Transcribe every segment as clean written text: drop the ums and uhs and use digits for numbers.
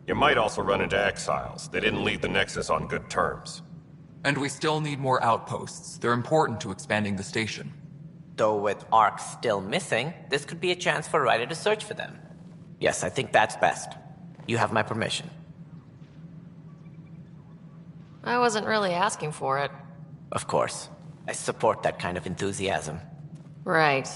You might also run into exiles. They didn't leave the Nexus on good terms. And we still need more outposts. They're important to expanding the station. Though with Ark still missing, this could be a chance for Ryder to search for them. Yes, I think that's best. You have my permission. I wasn't really asking for it. Of course. I support that kind of enthusiasm. Right.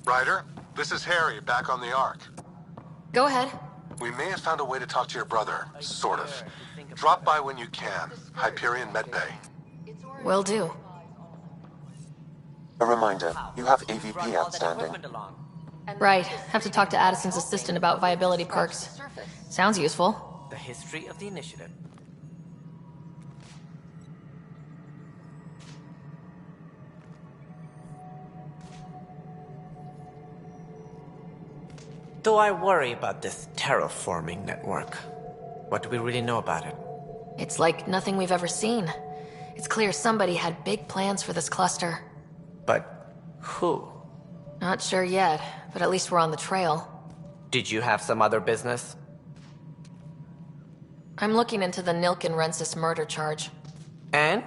Ryder, this is Harry, back on the Ark. Go ahead. We may have found a way to talk to your brother, sort of. Drop by when you can. Hyperion Medbay. Will do. A reminder, you have AVP outstanding. Right. Have to talk to Addison's assistant about viability perks. Sounds useful. The history of the initiative. Though I worry about this terraforming network. What do we really know about it? It's like nothing we've ever seen. It's clear somebody had big plans for this cluster. But who? Not sure yet, but at least we're on the trail. Did you have some other business? I'm looking into the Nilken Rensis murder charge. And?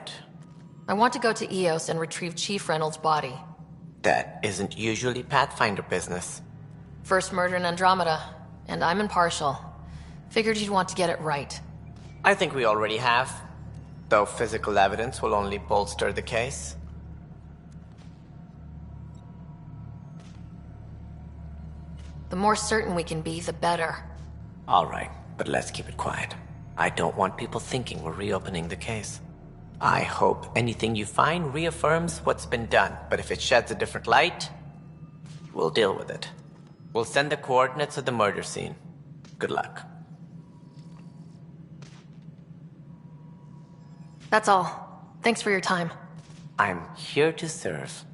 I want to go to EOS and retrieve Chief Reynolds' body. That isn't usually Pathfinder business. First murder in Andromeda, and I'm impartial. Figured you'd want to get it right. I think we already have. Though physical evidence will only bolster the case. The more certain we can be, the better. All right, but let's keep it quiet. I don't want people thinking we're reopening the case. I hope anything you find reaffirms what's been done, but if it sheds a different light, we'll deal with it. We'll send the coordinates of the murder scene. Good luck. That's all. Thanks for your time. I'm here to serve.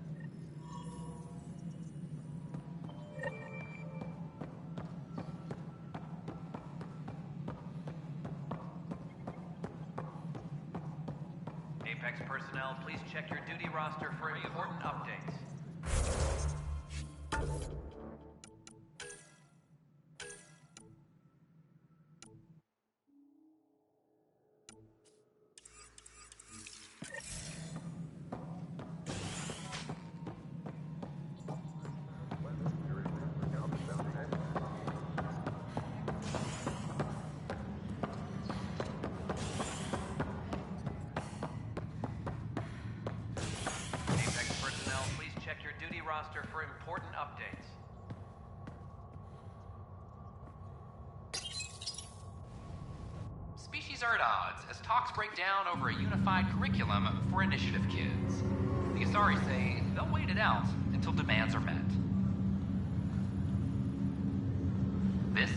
Apex personnel, please check your duty roster for important updates. Apex personnel, please check your duty roster for important updates. Species are at odds as talks break down over a unified curriculum for initiative kids. The Asari say they'll wait it out until demands are met. This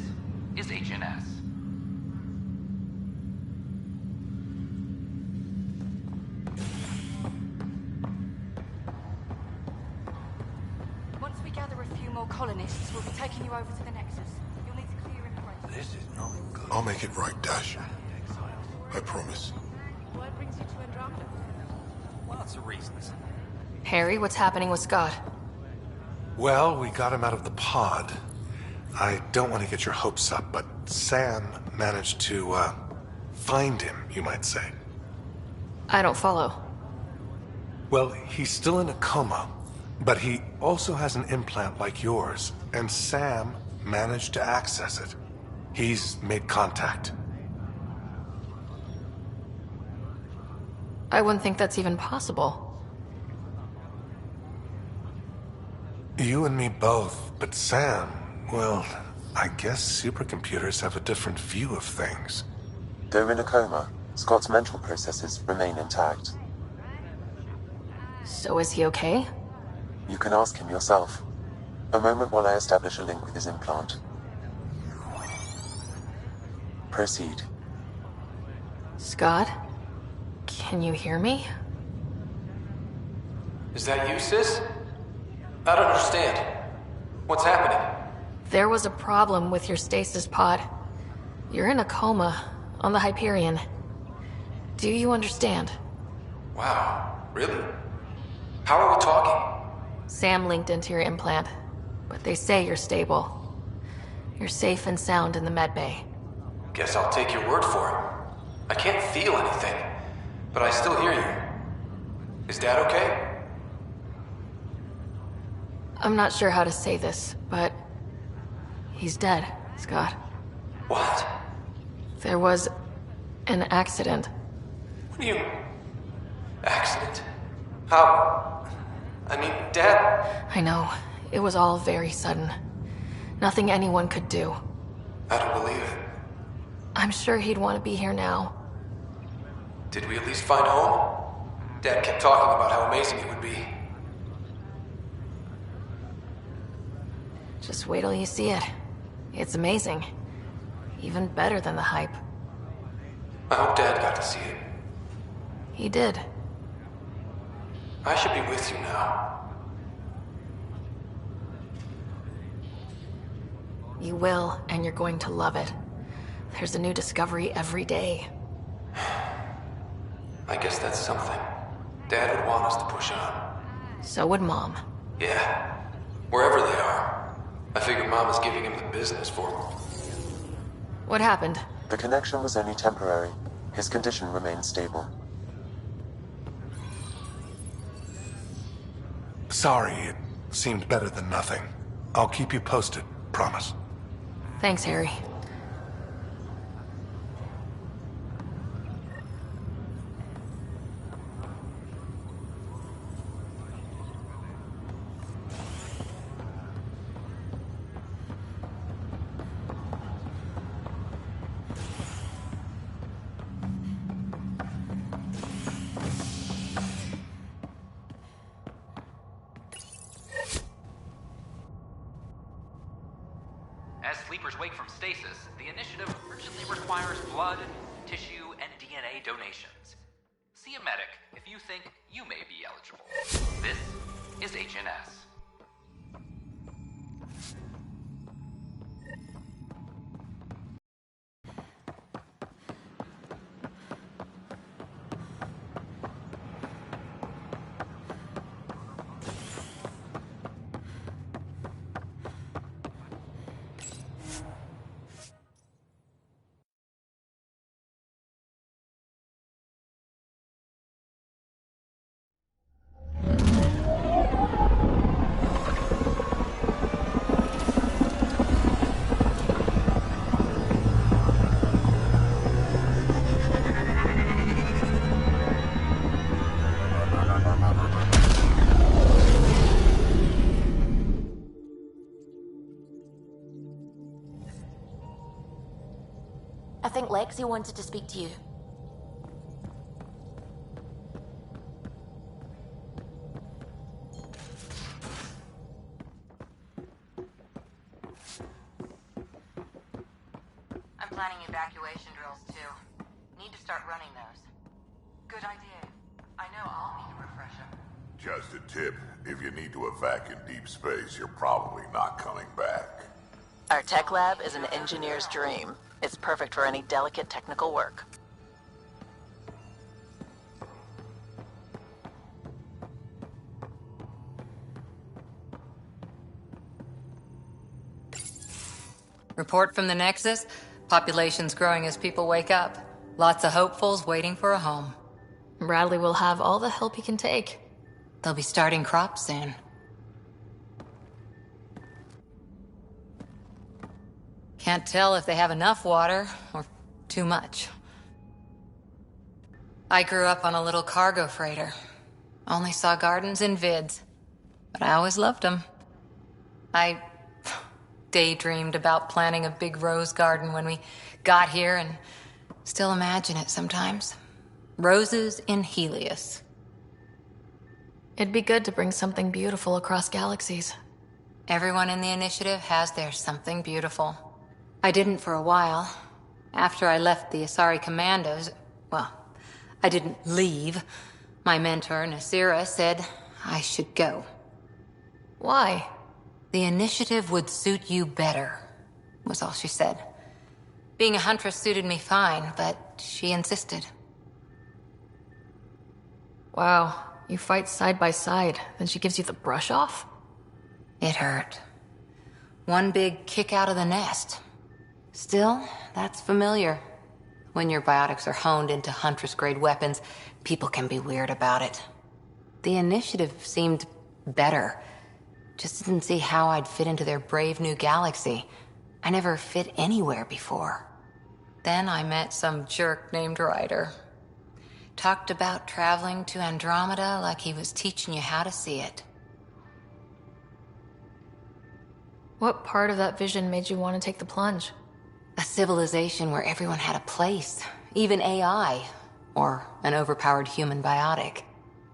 is HNS. Once we gather a few more colonists, we'll be taking you over to the Nexus. You'll need to clear immigration. This is not good. I'll make it right, Dash. I promise. What brings you to Andromeda? Lots of reasons. Harry, what's happening with Scott? Well, we got him out of the pod. I don't want to get your hopes up, but Sam managed to, find him, you might say. I don't follow. Well, he's still in a coma, but he also has an implant like yours, and Sam managed to access it. He's made contact. I wouldn't think that's even possible. You and me both, but Sam, well, I guess supercomputers have a different view of things. Though in a coma, Scott's mental processes remain intact. So is he okay? You can ask him yourself. A moment while I establish a link with his implant. Proceed. Scott? Can you hear me? Is that you, sis? I don't understand. What's happening? There was a problem with your stasis pod. You're in a coma on the Hyperion. Do you understand? Wow, really? How are we talking? Sam linked into your implant, but they say you're stable. You're safe and sound in the medbay. Guess I'll take your word for it. I can't feel anything, but I still hear you. Is Dad okay? I'm not sure how to say this, but he's dead, Scott. What? There was an accident. What do you... Accident? How... I mean, Dad... I know. It was all very sudden. Nothing anyone could do. I don't believe it. I'm sure he'd want to be here now. Did we at least find home? Dad kept talking about how amazing it would be. Just wait till you see it. It's amazing. Even better than the hype. I hope Dad got to see it. He did. I should be with you now. You will, and you're going to love it. There's a new discovery every day. I guess that's something. Dad would want us to push on. So would Mom. Yeah. Wherever they are. I figure Mama's giving him the business for him. What happened? The connection was only temporary. His condition remains stable. Sorry, it seemed better than nothing. I'll keep you posted, promise. Thanks, Harry. As sleepers wake from stasis, the initiative urgently requires blood, tissue, and DNA donations. see a medic if you think you may be eligible. This is HNS. I think Lexi wanted to speak to you. I'm planning evacuation drills too. Need to start running those. Good idea. I know I'll need a refresher. Just a tip, if you need to evac in deep space, you're probably not coming back. Our tech lab is an engineer's dream. It's perfect for any delicate technical work. Report from the Nexus. Population's growing as people wake up. Lots of hopefuls waiting for a home. Bradley will have all the help he can take. They'll be starting crops soon. Can't tell if they have enough water or too much. I grew up on a little cargo freighter. Only saw gardens in vids, but I always loved them. I daydreamed about planting a big rose garden when we got here and still imagine it sometimes. Roses in Helios. It'd be good to bring something beautiful across galaxies. Everyone in the initiative has their something beautiful. I didn't for a while. After I left the Asari Commandos, well, I didn't leave. My mentor, Nasira, said I should go. Why? The initiative would suit you better, was all she said. Being a huntress suited me fine, but she insisted. Wow, you fight side by side, then she gives you the brush off? It hurt. One big kick out of the nest. Still, that's familiar. When your biotics are honed into Huntress-grade weapons, people can be weird about it. The initiative seemed better. Just didn't see how I'd fit into their brave new galaxy. I never fit anywhere before. Then I met some jerk named Ryder. Talked about traveling to Andromeda like he was teaching you how to see it. What part of that vision made you want to take the plunge? A civilization where everyone had a place, even AI, or an overpowered human biotic.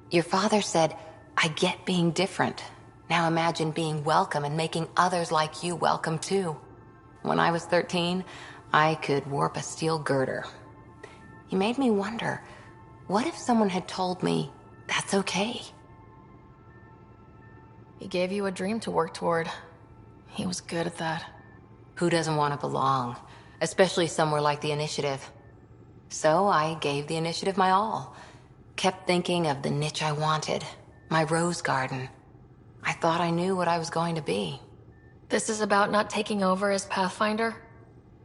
Your father said, I get being different. Now imagine being welcome and making others like you welcome too. When I was 13, I could warp a steel girder. He made me wonder, what if someone had told me that's okay? He gave you a dream to work toward. He was good at that. Who doesn't want to belong? Especially somewhere like the Initiative. So I gave the Initiative my all. Kept thinking of the niche I wanted. My rose garden. I thought I knew what I was going to be. This is about not taking over as Pathfinder?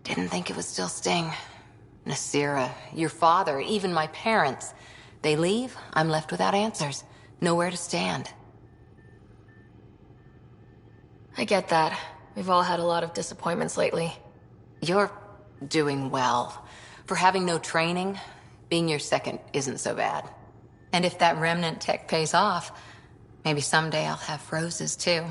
Didn't think it would still sting. Nasira, your father, even my parents. They leave, I'm left without answers. Nowhere to stand. I get that. We've all had a lot of disappointments lately. You're doing well. For having no training, being your second isn't so bad. And if that remnant tech pays off, maybe someday I'll have roses too.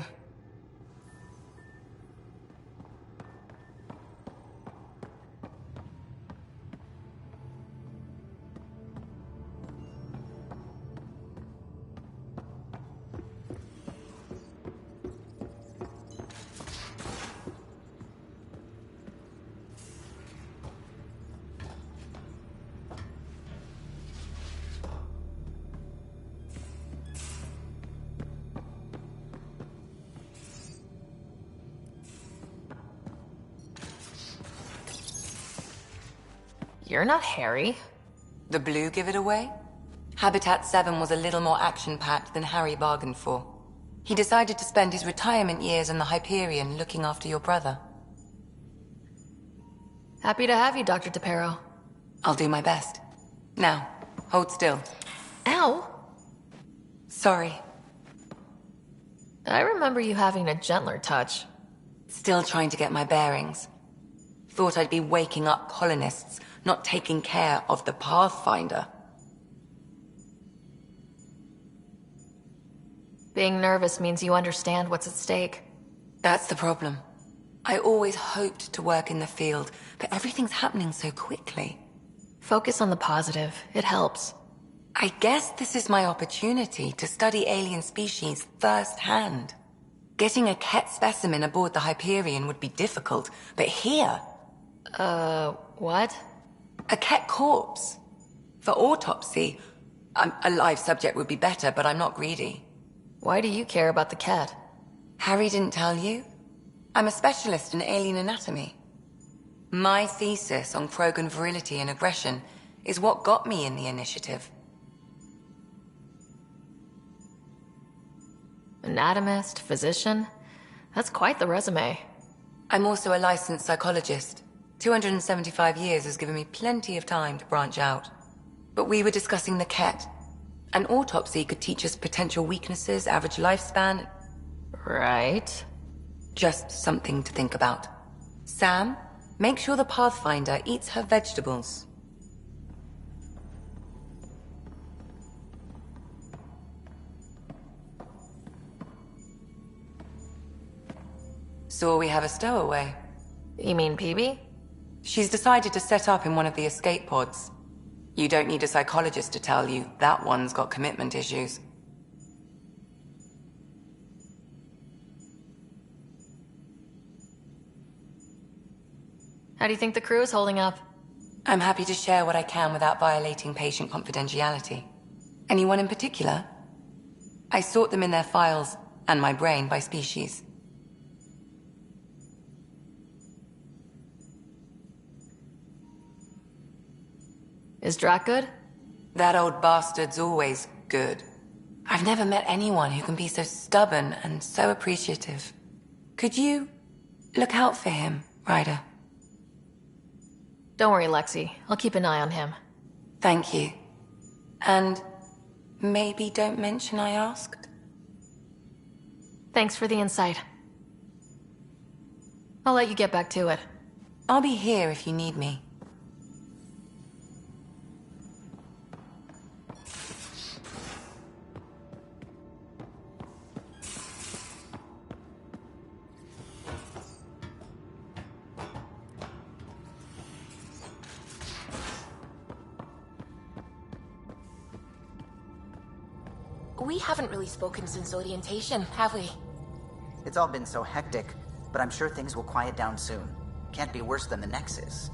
You're not Harry. The blue give it away? Habitat 7 was a little more action-packed than Harry bargained for. He decided to spend his retirement years in the Hyperion looking after your brother. Happy to have you, Dr. DePero. I'll do my best. Now, hold still. Ow! Sorry. I remember you having a gentler touch. Still trying to get my bearings. Thought I'd be waking up colonists, not taking care of the Pathfinder. Being nervous means you understand what's at stake. That's the problem. I always hoped to work in the field, but everything's happening so quickly. Focus on the positive. It helps. I guess this is my opportunity to study alien species firsthand. Getting a Ket specimen aboard the Hyperion would be difficult, but here... what? A Ket corpse. For autopsy, a live subject would be better, but I'm not greedy. Why do you care about the cat? Harry didn't tell you? I'm a specialist in alien anatomy. My thesis on Krogan virility and aggression is what got me in the initiative. Anatomist, physician? That's quite the resume. I'm also a licensed psychologist. 275 years has given me plenty of time to branch out. But we were discussing the Ket. An autopsy could teach us potential weaknesses, average lifespan. Right. Just something to think about. Sam, make sure the Pathfinder eats her vegetables. Saw we have a stowaway. You mean PB? She's decided to set up in one of the escape pods. You don't need a psychologist to tell you that one's got commitment issues. How do you think the crew is holding up? I'm happy to share what I can without violating patient confidentiality. Anyone in particular? I sort them in their files and my brain by species. Is Drac good? That old bastard's always good. I've never met anyone who can be so stubborn and so appreciative. Could you look out for him, Ryder? Don't worry, Lexi. I'll keep an eye on him. Thank you. And maybe don't mention I asked? Thanks for the insight. I'll let you get back to it. I'll be here if you need me. We haven't really spoken since orientation, have we? It's all been so hectic, but I'm sure things will quiet down soon. Can't be worse than the Nexus.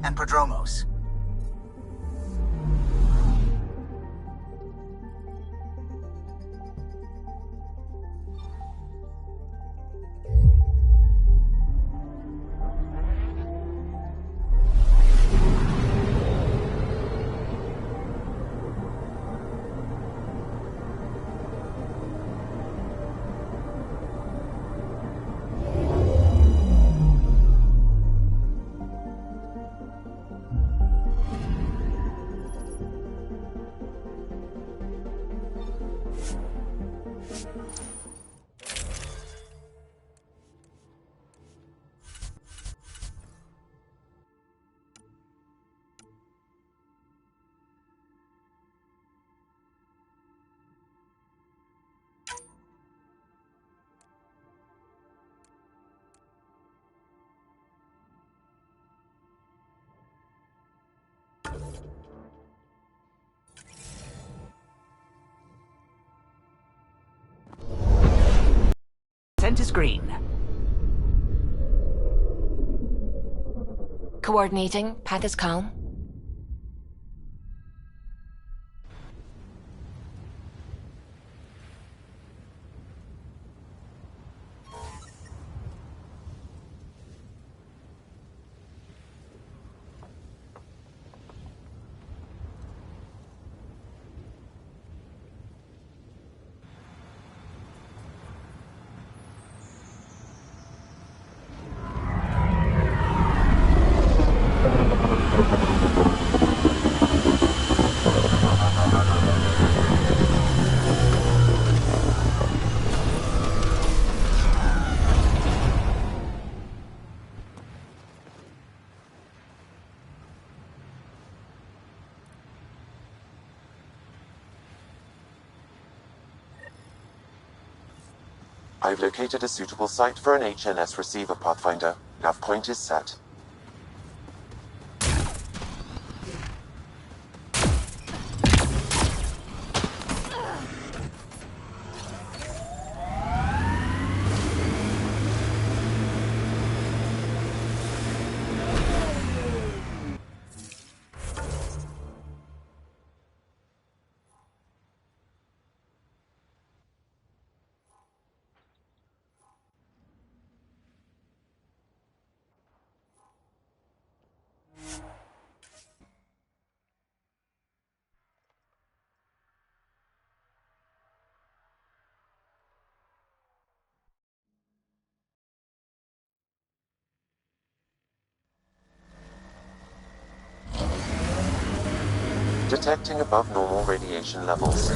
And Prodromos. Scent is green. Coordinating. Path is calm. I've located a suitable site for an HNS receiver, Pathfinder. Nav point is set. Detecting above normal radiation levels.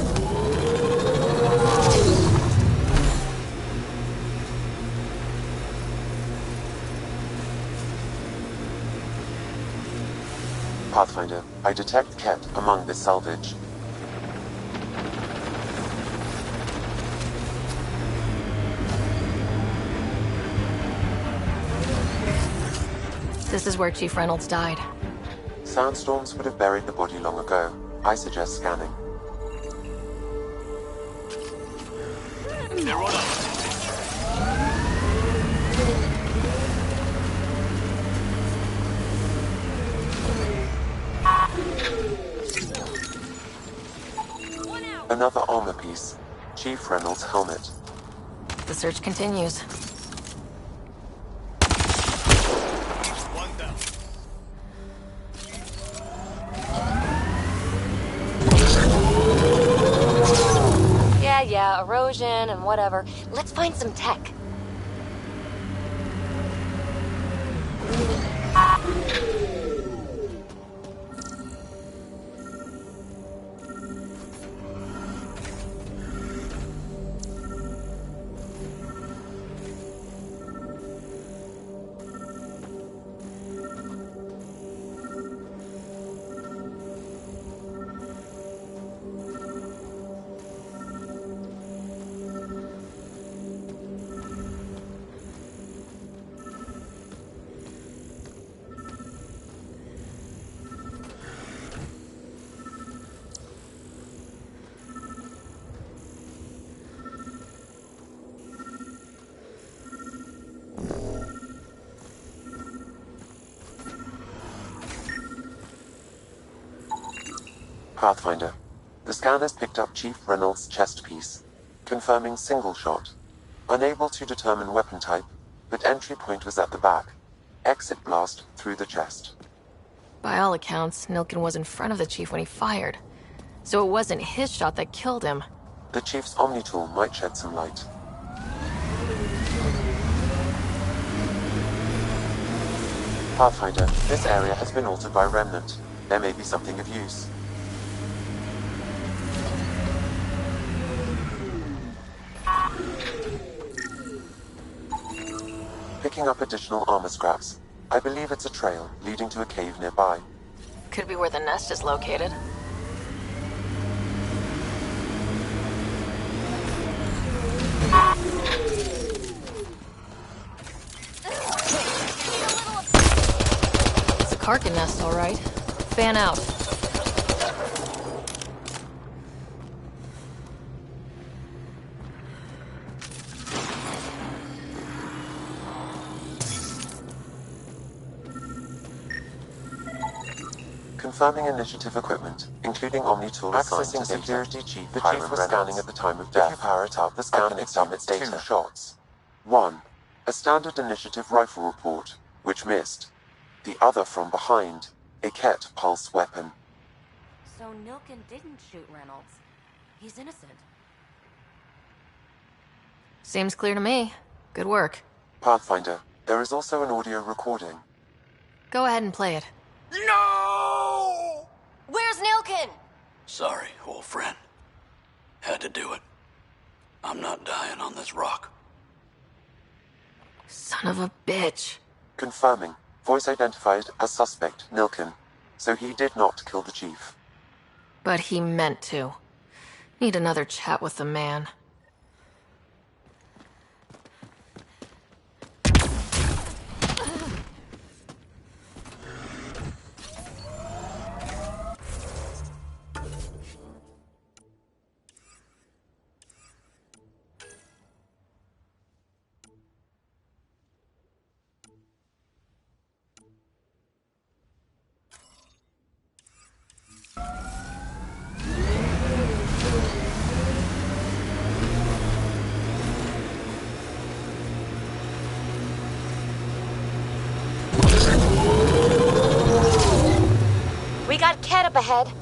Pathfinder, I detect Ket among this salvage. This is where Chief Reynolds died. Sandstorms would have buried the body long ago. I suggest scanning. They're on us. Another armor piece. Chief Reynolds' helmet. The search continues. One down. Yeah, erosion and whatever. Let's find some tech. Pathfinder. The scanner's picked up Chief Reynolds' chest piece, confirming single shot. Unable to determine weapon type, but entry point was at the back. Exit blast through the chest. By all accounts, Nilkin was in front of the Chief when he fired. So it wasn't his shot that killed him. The Chief's Omni tool might shed some light. Pathfinder, this area has been altered by Remnant. There may be something of use. Picking up additional armor scraps. I believe it's a trail leading to a cave nearby. Could be where the nest is located. It's a Karkin nest, all right. Fan out. Confirming initiative equipment, including Omni-tool accessing security chief. The chief was scanning at the time of death. If you power it up, the scan picks up its data. 2 shots. 1. A standard initiative rifle report, which missed. The other from behind, a Ket pulse weapon. So Nilkin didn't shoot Reynolds. He's innocent. Seems clear to me. Good work. Pathfinder, there is also an audio recording. Go ahead and play it. No! Where's Nilkin? Sorry, old friend. Had to do it. I'm not dying on this rock. Son of a bitch. Confirming. Voice identified as suspect, Nilkin. So he did not kill the chief. But he meant to. Need another chat with the man. We got Ket up ahead.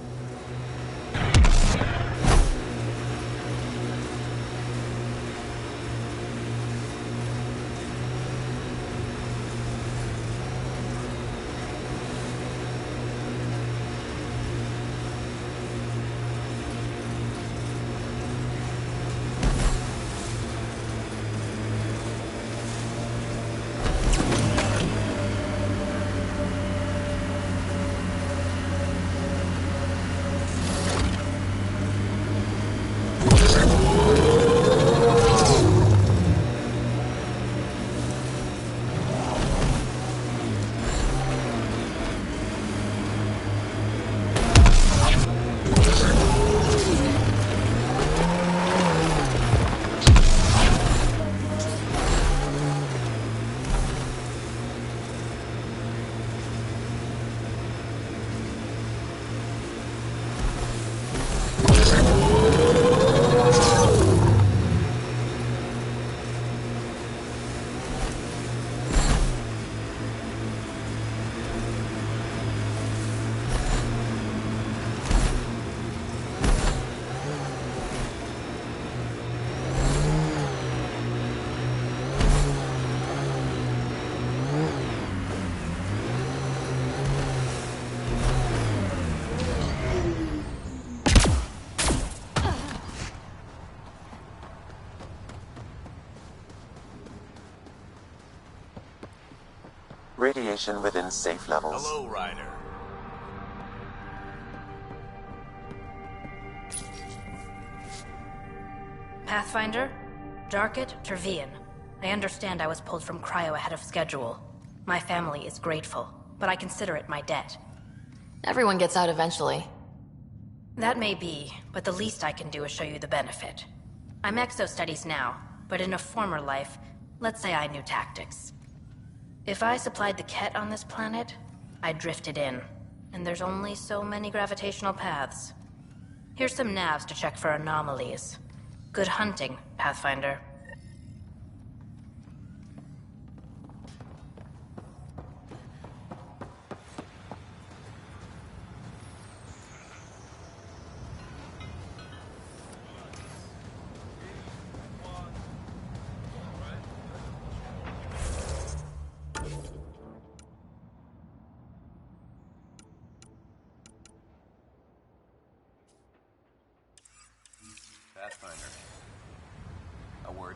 Radiation within safe levels. Hello, Ryder. Pathfinder? Darket, Tervian. I understand I was pulled from cryo ahead of schedule. My family is grateful, but I consider it my debt. Everyone gets out eventually. That may be, but the least I can do is show you the benefit. I'm exo-studies now, but in a former life, let's say I knew tactics. If I supplied the Ket on this planet, I drifted in, and there's only so many gravitational paths. Here's some navs to check for anomalies. Good hunting, Pathfinder. Pathfinder. A word.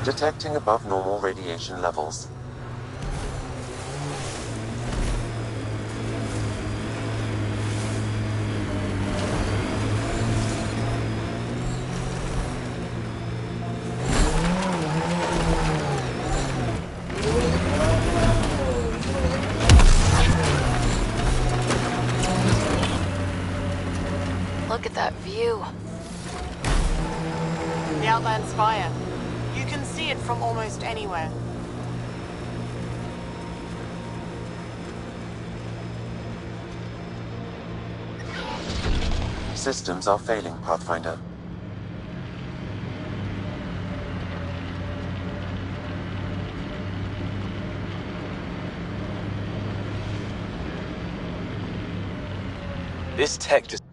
Detecting above normal radiation levels. Look at that view. The Outland Spire. You can see it from almost anywhere. Systems are failing, Pathfinder. This tech just...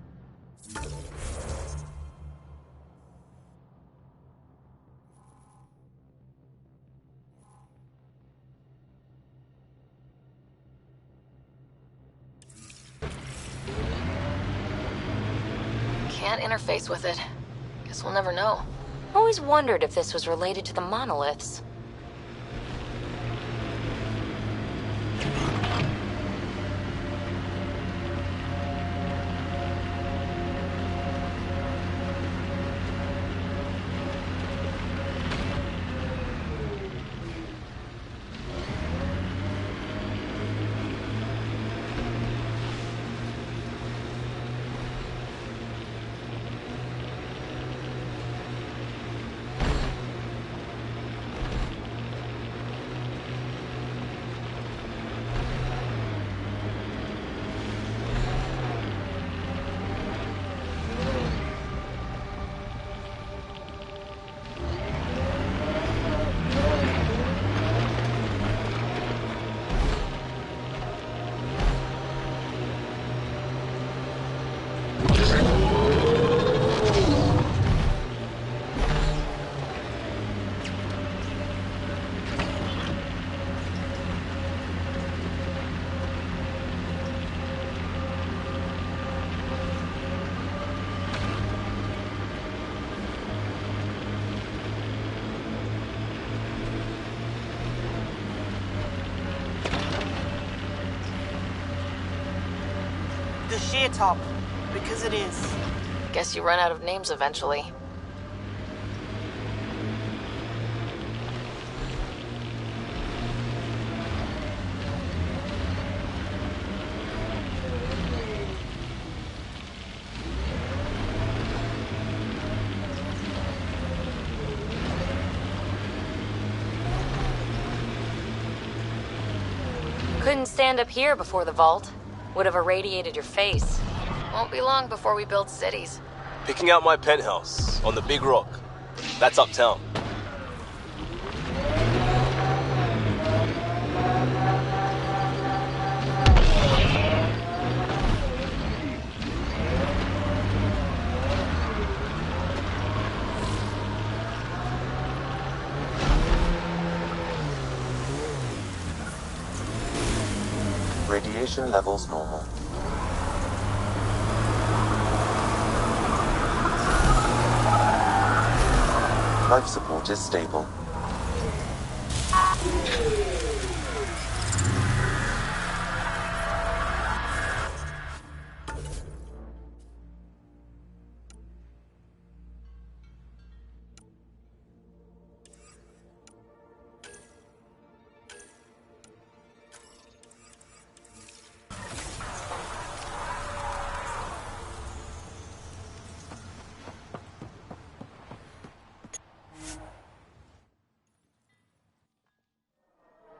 Can't interface with it. Guess we'll never know. Always wondered if this was related to the monoliths. The sheer top, because it is. Guess you run out of names eventually. Couldn't stand up here before the vault. Would have irradiated your face. Won't be long before we build cities. Picking out my penthouse on the big rock. That's uptown. Radiation levels normal. Life support is stable.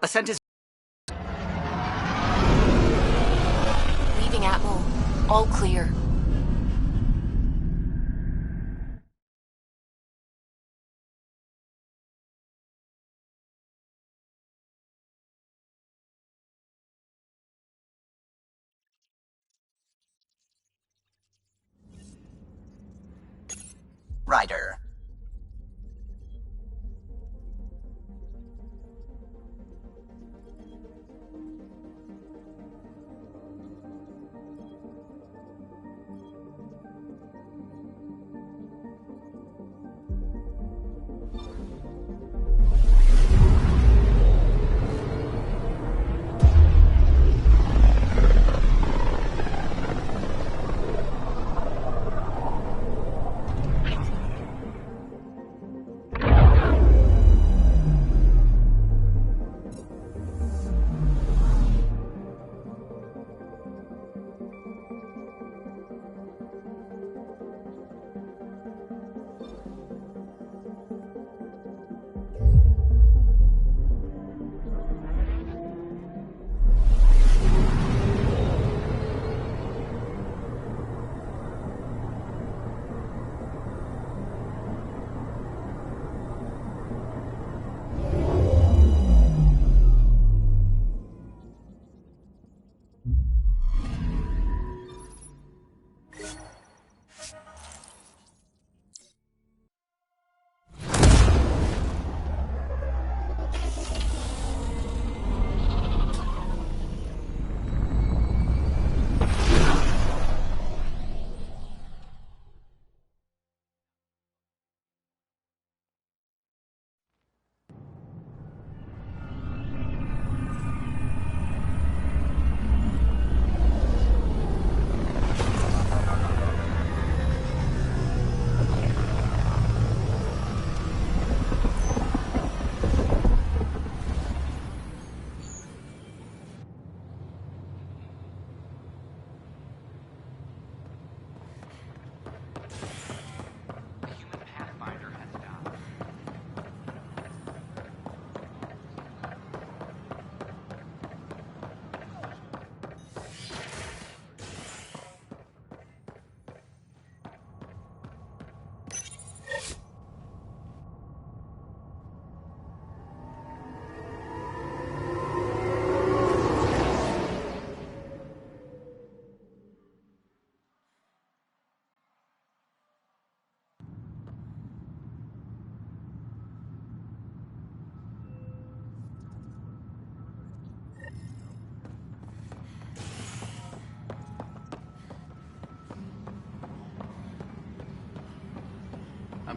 Ascent is... Leaving Atmo. All clear. Ryder.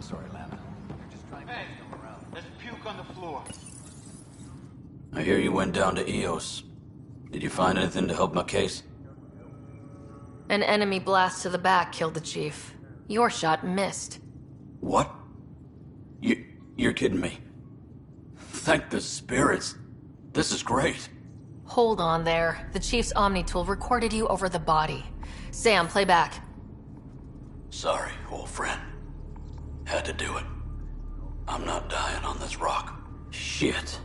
sorry, Lana. Hey, there's puke on the floor. I hear you went down to EOS. Did you find anything to help my case? An enemy blast to the back killed the chief. Your shot missed. What? You're kidding me. Thank the spirits. This is great. Hold on there. The chief's Omni tool recorded you over the body. Sam, play back. Sorry, old friend. Had to do it. I'm not dying on this rock. Shit.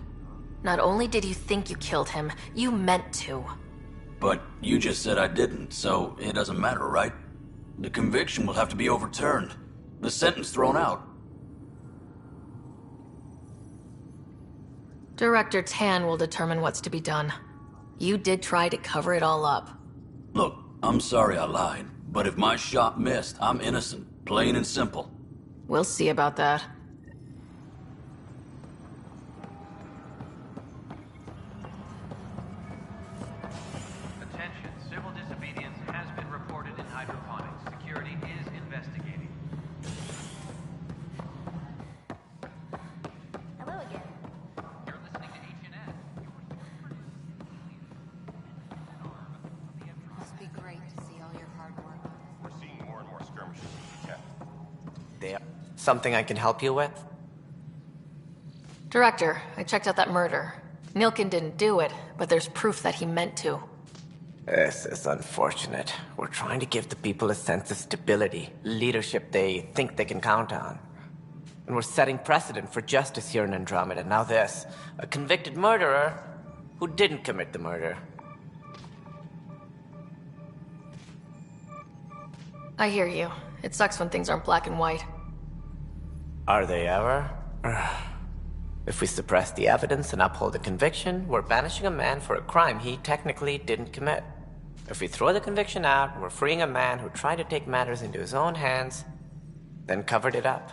Not only did you think you killed him, you meant to. But you just said I didn't, so it doesn't matter, right? The conviction will have to be overturned. The sentence thrown out. Director Tan will determine what's to be done. You did try to cover it all up. Look, I'm sorry I lied, but if my shot missed, I'm innocent. Plain and simple. We'll see about that. Attention, civil disobedience has been reported in hydroponics. Security is investigating. Hello again. You're listening to HNS. Must be great to see all your hard work. We're seeing more and more skirmishes detect. There. Something I can help you with? Director, I checked out that murder. Nilkin didn't do it, but there's proof that he meant to. This is unfortunate. We're trying to give the people a sense of stability, leadership they think they can count on. And we're setting precedent for justice here in Andromeda. Now this, a convicted murderer who didn't commit the murder. I hear you. It sucks when things aren't black and white. Are they ever? If we suppress the evidence and uphold the conviction, we're banishing a man for a crime he technically didn't commit. If we throw the conviction out, we're freeing a man who tried to take matters into his own hands, then covered it up.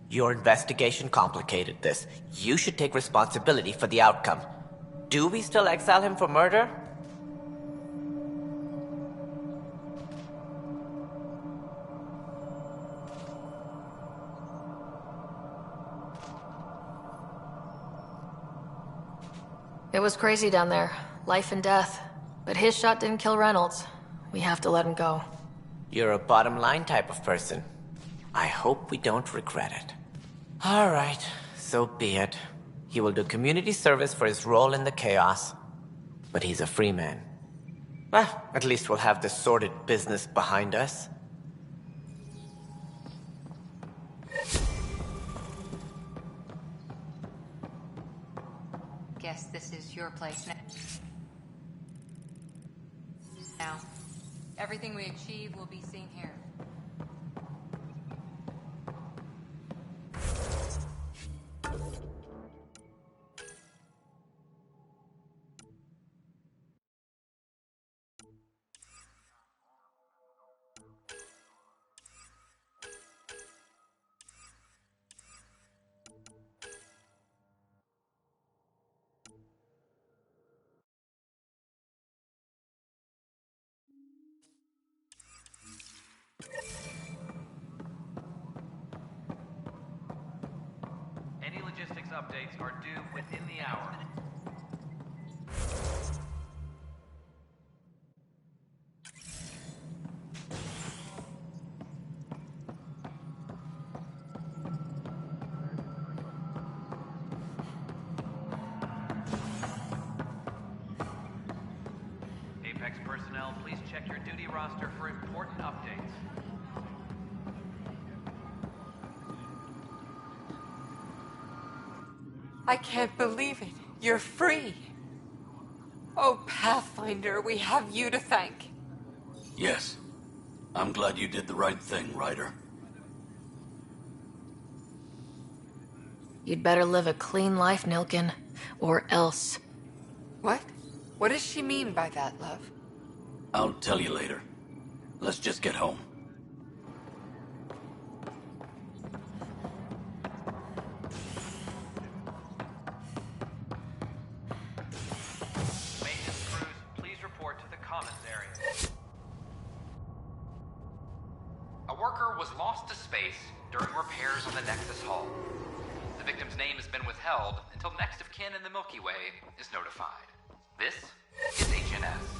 Your investigation complicated this. You should take responsibility for the outcome. Do we still exile him for murder? It was crazy down there. Life and death. But his shot didn't kill Reynolds. We have to let him go. You're a bottom line type of person. I hope we don't regret it. All right, so be it. He will do community service for his role in the chaos. But he's a free man. Well, at least we'll have this sordid business behind us. Guess this is your place now. Everything we achieve will be seen here. Any logistics updates are due within the hour. Apex personnel, please check your duty roster for important updates. I can't believe it. You're free. Oh, Pathfinder, we have you to thank. Yes. I'm glad you did the right thing, Ryder. You'd better live a clean life, Nilkin. Or else. What? What does she mean by that, love? I'll tell you later. Let's just get home. Maintenance crews, please report to the commons area. A worker was lost to space during repairs on the Nexus hull. The victim's name has been withheld until next of kin in the Milky Way is notified. This is HNS.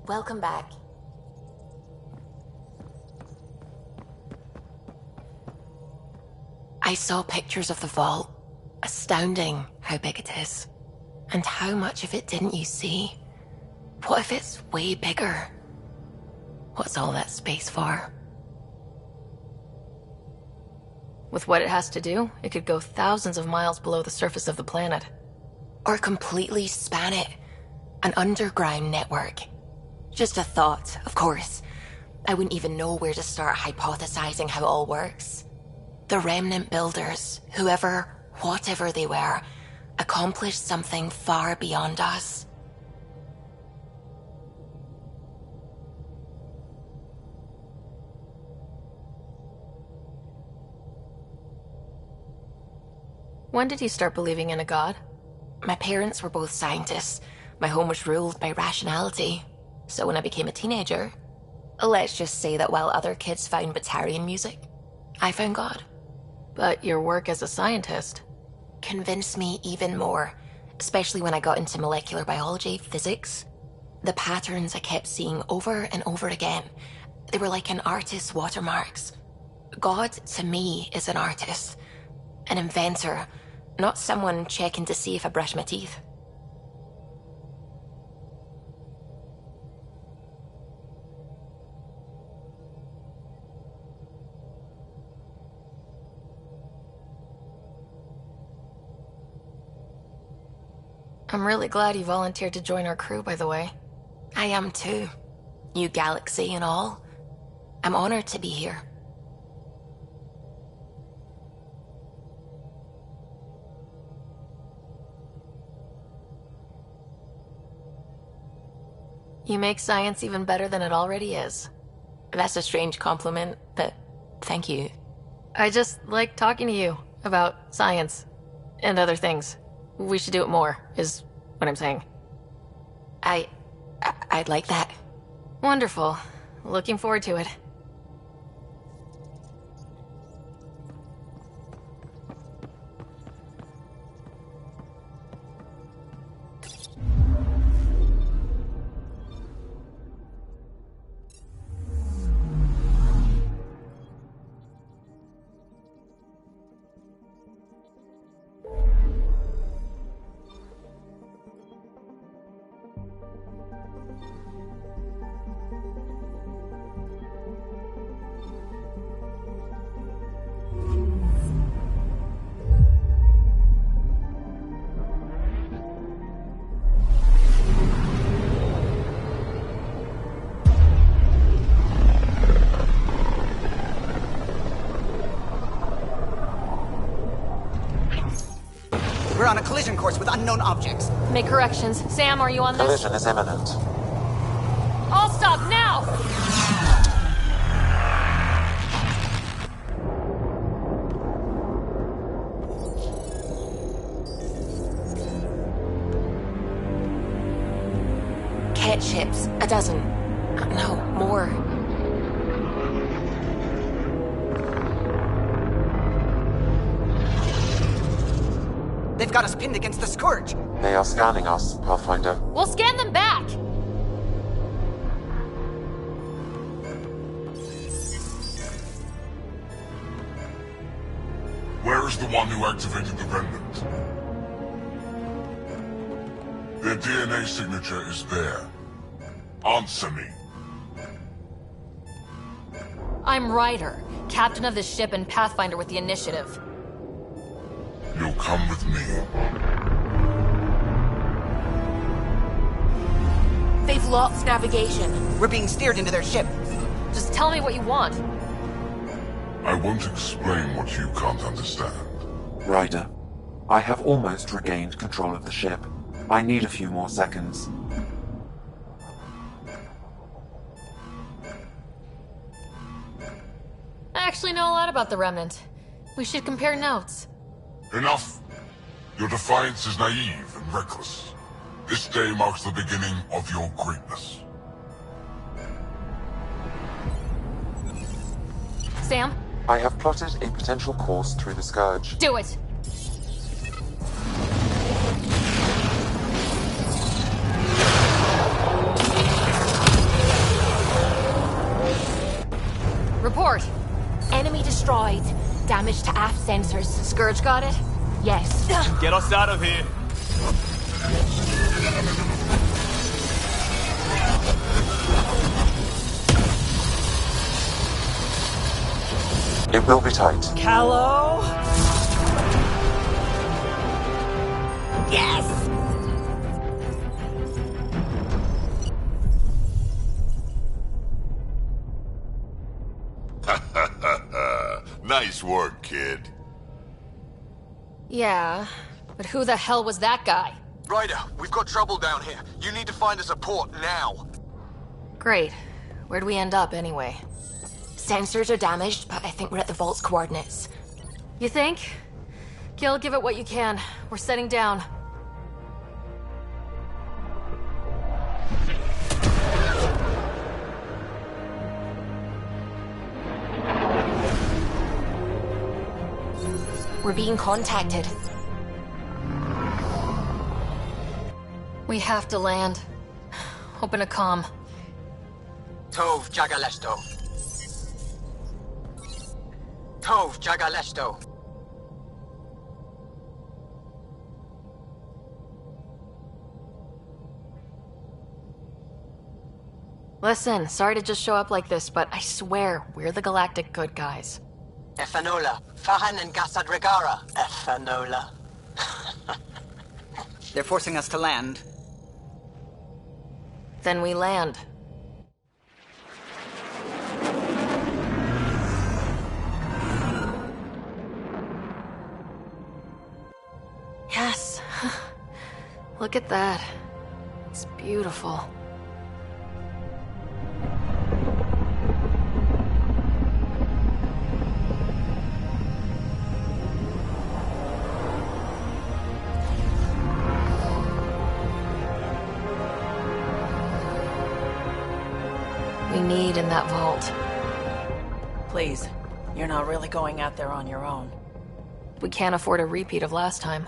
Welcome back. I saw pictures of the vault. Astounding how big it is. And how much of it didn't you see? What if it's way bigger? What's all that space for? With what it has to do, it could go thousands of miles below the surface of the planet. Or completely span it. An underground network. Just a thought, of course. I wouldn't even know where to start hypothesizing how it all works. The remnant builders, whoever, whatever they were, accomplished something far beyond us. When did you start believing in a god? My parents were both scientists. My home was ruled by rationality. So when I became a teenager, let's just say that while other kids found Batarian music, I found God. But your work as a scientist convinced me even more, especially when I got into molecular biology, physics. The patterns I kept seeing over and over again, they were like an artist's watermarks. God, to me, is an artist, an inventor, not someone checking to see if I brush my teeth. I'm really glad you volunteered to join our crew, by the way. I am too. New galaxy and all. I'm honored to be here. You make science even better than it already is. That's a strange compliment, but thank you. I just like talking to you about science and other things. We should do it more, is what I'm saying. I'd like that. Wonderful. Looking forward to it. We're on a collision course with unknown objects. Make corrections. Sam, are you on this? Collision is imminent. All stop now! Cat ships. A dozen. No, more. They've got us pinned against the Scourge. They are scanning us, Pathfinder. We'll scan them back! Where is the one who activated the remnant? Their DNA signature is there. Answer me. I'm Ryder, captain of this ship and Pathfinder with the Initiative. You'll come with me. They've lost navigation. We're being steered into their ship. Just tell me what you want. I won't explain what you can't understand. Ryder, I have almost regained control of the ship. I need a few more seconds. I actually know a lot about the Remnant. We should compare notes. Enough! Your defiance is naive and reckless. This day marks the beginning of your greatness. Sam? I have plotted a potential course through the Scourge. Do it! Report! Enemy destroyed. Damage to aft sensors. Scourge got it? Yes. Get us out of here! It will be tight. Callow? Yes! Nice work, kid. Yeah, but who the hell was that guy? Ryder, we've got trouble down here. You need to find us a port now. Great. Where'd we end up anyway? Sensors are damaged, but I think we're at the vault's coordinates. You think? Gil, give it what you can. We're setting down. We're being contacted. We have to land. Open a comm. Tov Jagaleshto. Tov Jagaleshto. Listen, sorry to just show up like this, but I swear, we're the galactic good guys. Efanola. Fahan and Gassad Regara. Efanola. They're forcing us to land. Then we land. Yes. Look at that. It's beautiful. We need in that vault. Please, you're not really going out there on your own. We can't afford a repeat of last time.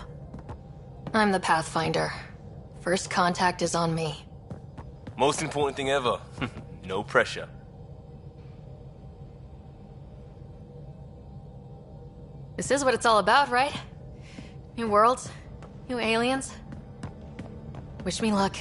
I'm the Pathfinder. First contact is on me. Most important thing ever. No pressure. This is what it's all about, right? New worlds, new aliens. Wish me luck.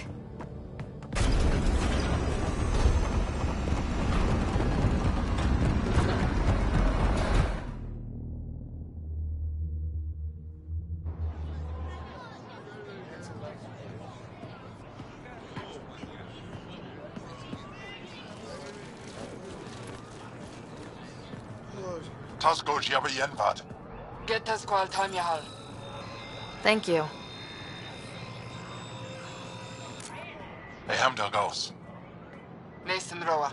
Tasgo Jabba Yenvad. Get Tasqual Tamyahal. Thank you. Ehamda Gauss. Nathan Roa.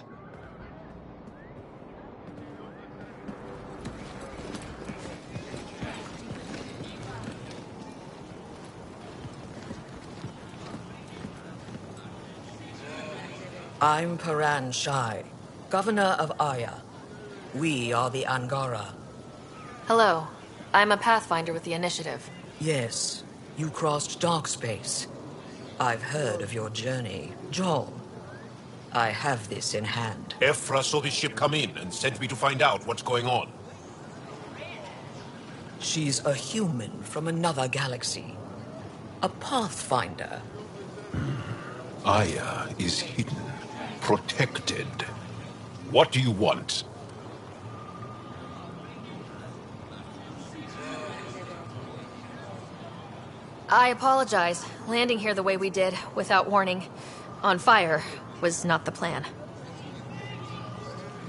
I'm Paran Shai, Governor of Aya. We are the Angara. Hello. I'm a Pathfinder with the Initiative. Yes, you crossed dark space. I've heard of your journey. Joel, I have this in hand. Ephra saw this ship come in and sent me to find out what's going on. She's a human from another galaxy. A Pathfinder. Aya is hidden, protected. What do you want? I apologize. Landing here the way we did, without warning, on fire, was not the plan.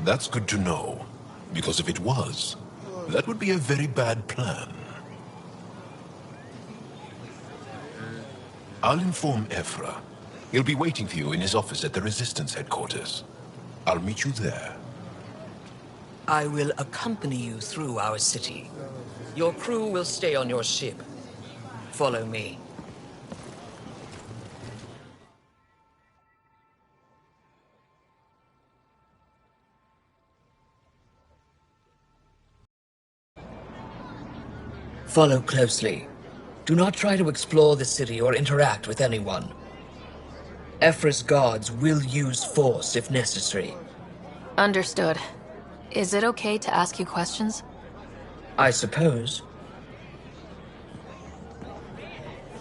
That's good to know. Because if it was, that would be a very bad plan. I'll inform Ephra. He'll be waiting for you in his office at the Resistance headquarters. I'll meet you there. I will accompany you through our city. Your crew will stay on your ship. Follow me. Follow closely. Do not try to explore the city or interact with anyone. Ephra's guards will use force if necessary. Understood. Is it okay to ask you questions? I suppose.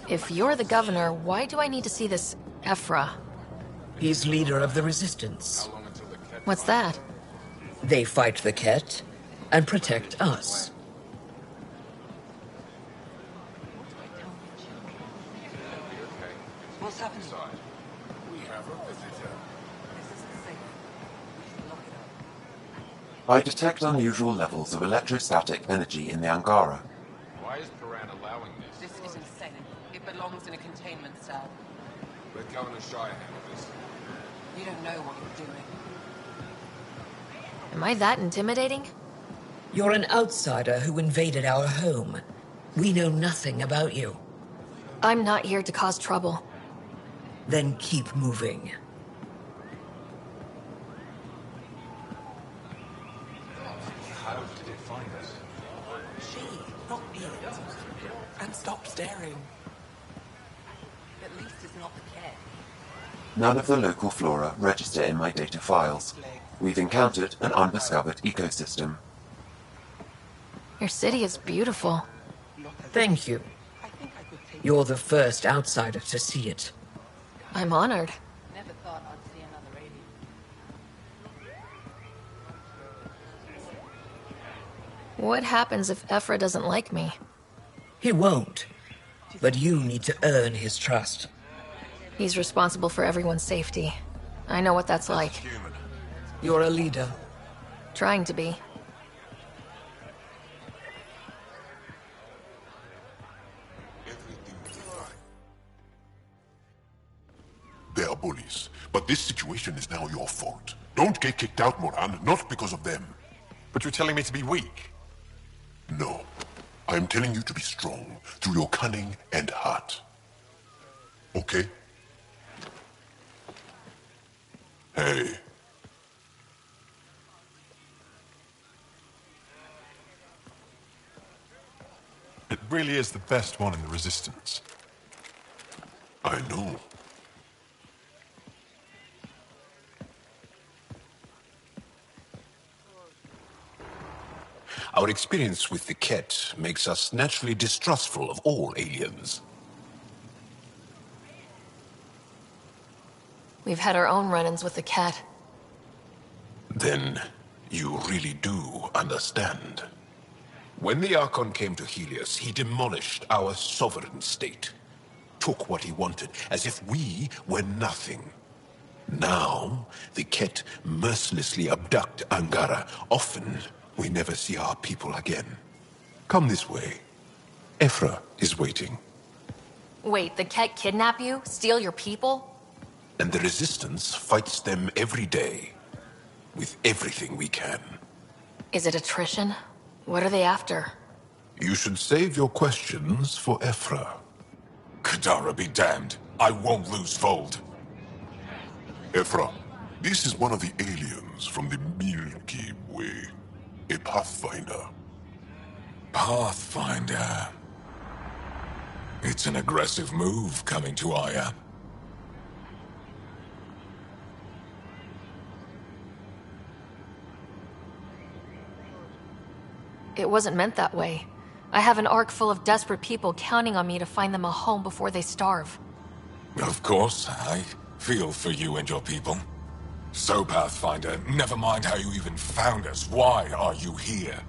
If you're the governor, why do I need to see this Ephra? He's leader of the Resistance. What's that? They fight the Ket and protect us. What's happening? We have a visitor. I detect unusual levels of electrostatic energy in the Angara. Why is Paran allowing this? This is insane. It belongs in a containment cell. Let Governor Shire handle this. You don't know what you're doing. Am I that intimidating? You're an outsider who invaded our home. We know nothing about you. I'm not here to cause trouble. Then keep moving. How did it find us? She, not it. And stop staring. At least it's not the cat. None of the local flora register in my data files. We've encountered an undiscovered ecosystem. Your city is beautiful. Thank you. You're the first outsider to see it. I'm honored. Never thought I'd see another alien. What happens if Ephra doesn't like me? He won't. But you need to earn his trust. He's responsible for everyone's safety. I know what that's like. You're a leader. Trying to be. They are bullies, but this situation is now your fault. Don't get kicked out, Moran, not because of them. But you're telling me to be weak? No. I'm telling you to be strong through your cunning and heart. Okay? Hey. It really is the best one in the Resistance. I know. Our experience with the Ket makes us naturally distrustful of all aliens. We've had our own run-ins with the cat. Then you really do understand. When the Archon came to Helios, he demolished our sovereign state. Took what he wanted, as if we were nothing. Now, the Ket mercilessly abduct Angara. Often, we never see our people again. Come this way. Ephra is waiting. Wait, the Ket kidnap you? Steal your people? And the Resistance fights them every day. With everything we can. Is it attrition? What are they after? You should save your questions for Ephra. Kadara be damned. I won't lose Fold. Ephra, this is one of the aliens from the Milky Way. A Pathfinder. Pathfinder. It's an aggressive move coming to Aya. It wasn't meant that way. I have an ark full of desperate people counting on me to find them a home before they starve. Of course, I feel for you and your people. So, Pathfinder, never mind how you even found us. Why are you here?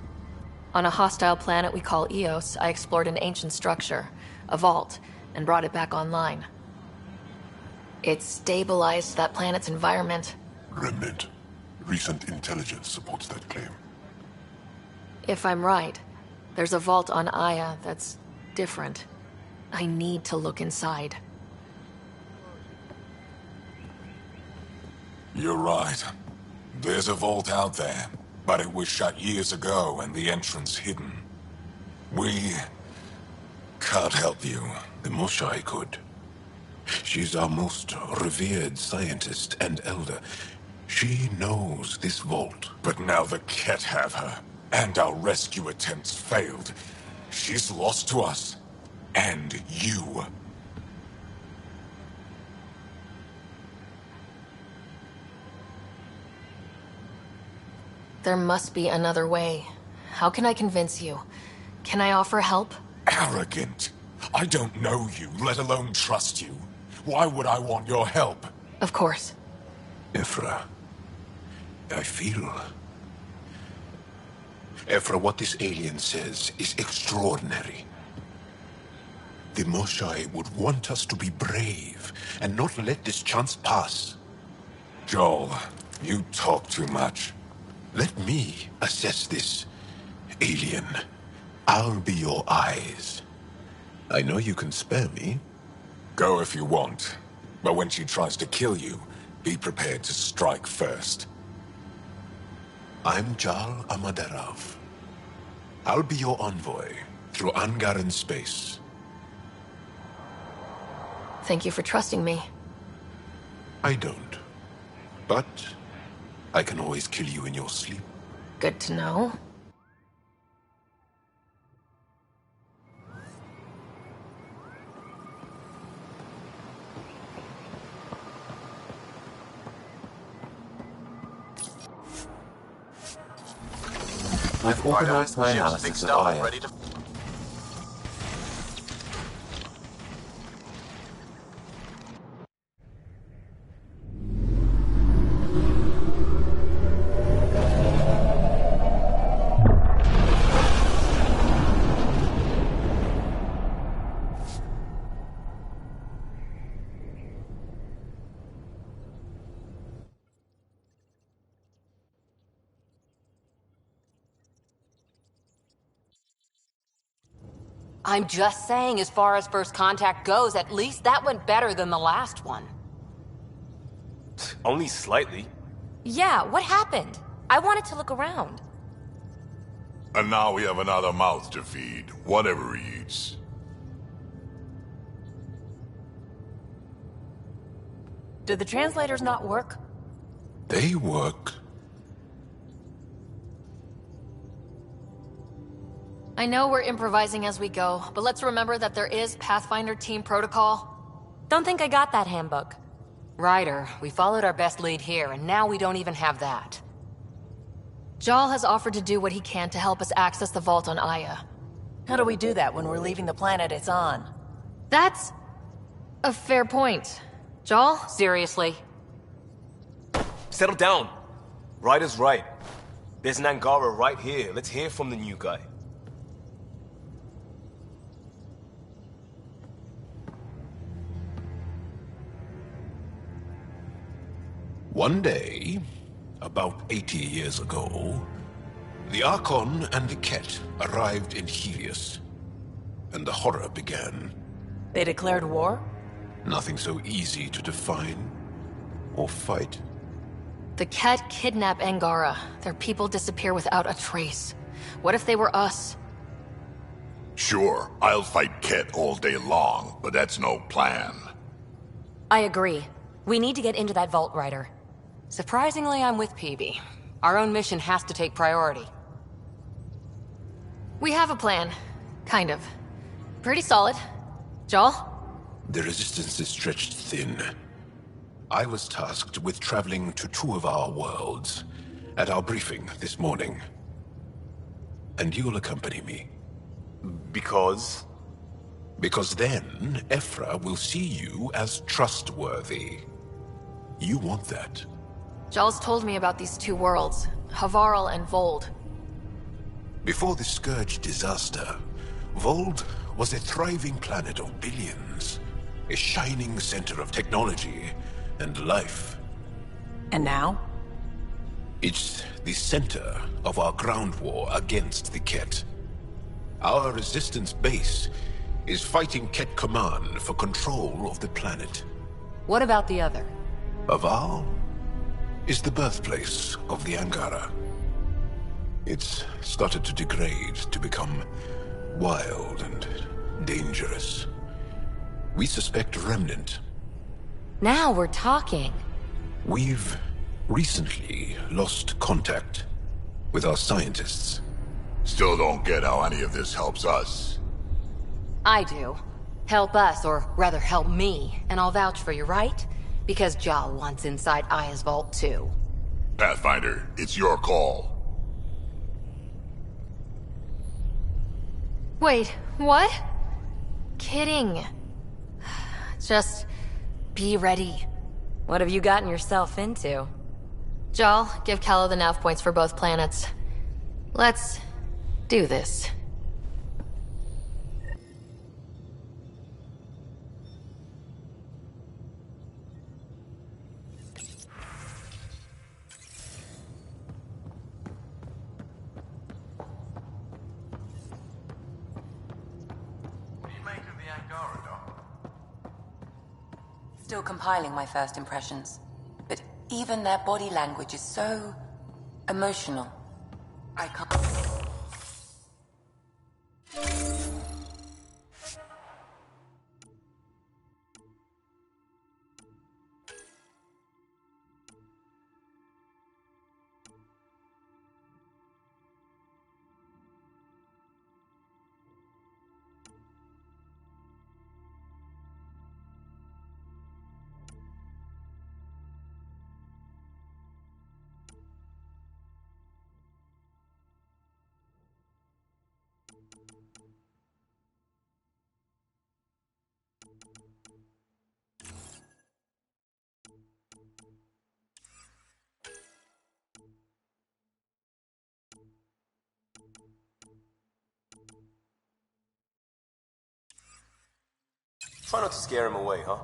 On a hostile planet we call Eos, I explored an ancient structure, a vault, and brought it back online. It stabilized that planet's environment. Remnant. Recent intelligence supports that claim. If I'm right, there's a vault on Aya that's different. I need to look inside. You're right. There's a vault out there, but it was shut years ago and the entrance hidden. We can't help you. The Moshai could. She's our most revered scientist and elder. She knows this vault. But now the Ket have her, and our rescue attempts failed. She's lost to us. And you. There must be another way. How can I convince you? Can I offer help? Arrogant. I don't know you, let alone trust you. Why would I want your help? Of course. Ephra, I feel... Ephra, what this alien says is extraordinary. The Moshai would want us to be brave and not let this chance pass. Joel, you talk too much. Let me assess this, alien. I'll be your eyes. I know you can spare me. Go if you want. But when she tries to kill you, be prepared to strike first. I'm Jal Amaderav. I'll be your envoy through Angaran space. Thank you for trusting me. I don't. But I can always kill you in your sleep. Good to know. I've organized my analysis of Aya. Ready to... I'm just saying, as far as first contact goes, at least that went better than the last one. Only slightly. Yeah, what happened? I wanted to look around. And now we have another mouth to feed, whatever he eats. Did the translators not work? They work. I know we're improvising as we go, but let's remember that there is Pathfinder team protocol. Don't think I got that handbook. Ryder, we followed our best lead here, and now we don't even have that. Jal has offered to do what he can to help us access the vault on Aya. How do we do that when we're leaving the planet it's on? That's a fair point. Jal? Seriously? Settle down. Ryder's right. There's an Angara right here. Let's hear from the new guy. One day, about 80 years ago, the Archon and the Ket arrived in Helios, and the horror began. They declared war? Nothing so easy to define or fight. The Ket kidnap Angara. Their people disappear without a trace. What if they were us? Sure, I'll fight Ket all day long, but that's no plan. I agree. We need to get into that vault, Ryder. Surprisingly, I'm with PB. Our own mission has to take priority. We have a plan. Kind of. Pretty solid. Jal? The resistance is stretched thin. I was tasked with traveling to two of our worlds at our briefing this morning. And you'll accompany me. Because? Because then, Ephra will see you as trustworthy. You want that. Jaws told me about these two worlds, Havarl and Vold. Before the Scourge disaster, Vold was a thriving planet of billions. A shining center of technology and life. And now? It's the center of our ground war against the Ket. Our resistance base is fighting Ket Command for control of the planet. What about the other? Aval is the birthplace of the Angara. It's started to degrade, to become wild and dangerous. We suspect Remnant. Now we're talking. We've recently lost contact with our scientists. Still don't get how any of this helps us. I do. Help us, or rather help me, and I'll vouch for you, right? Because Jal wants inside Aya's vault too. Pathfinder, it's your call. Wait, what? Kidding. Just be ready. What have you gotten yourself into? Jal, give Calo the nav points for both planets. Let's do this. Still compiling my first impressions. But even their body language is so emotional. I can't... Try not to scare him away, huh?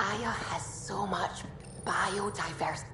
Aya has so much biodiversity.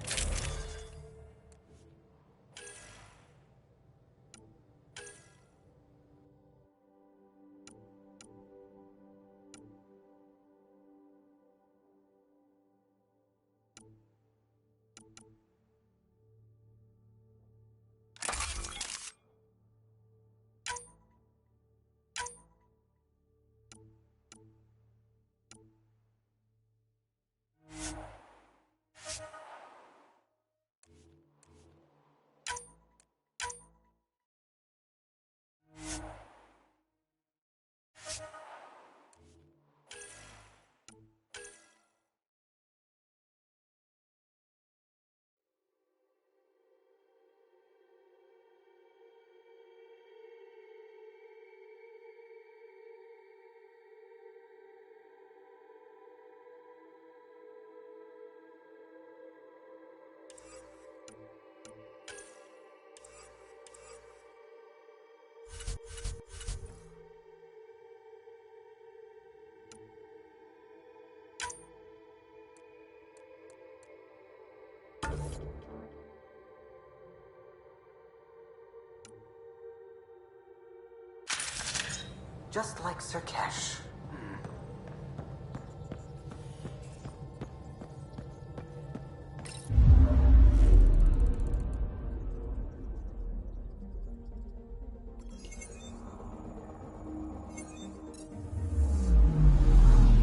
Just like Sirkesh.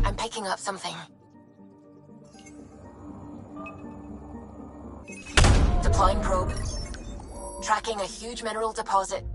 I'm picking up something. Deploying probe. Tracking a huge mineral deposit.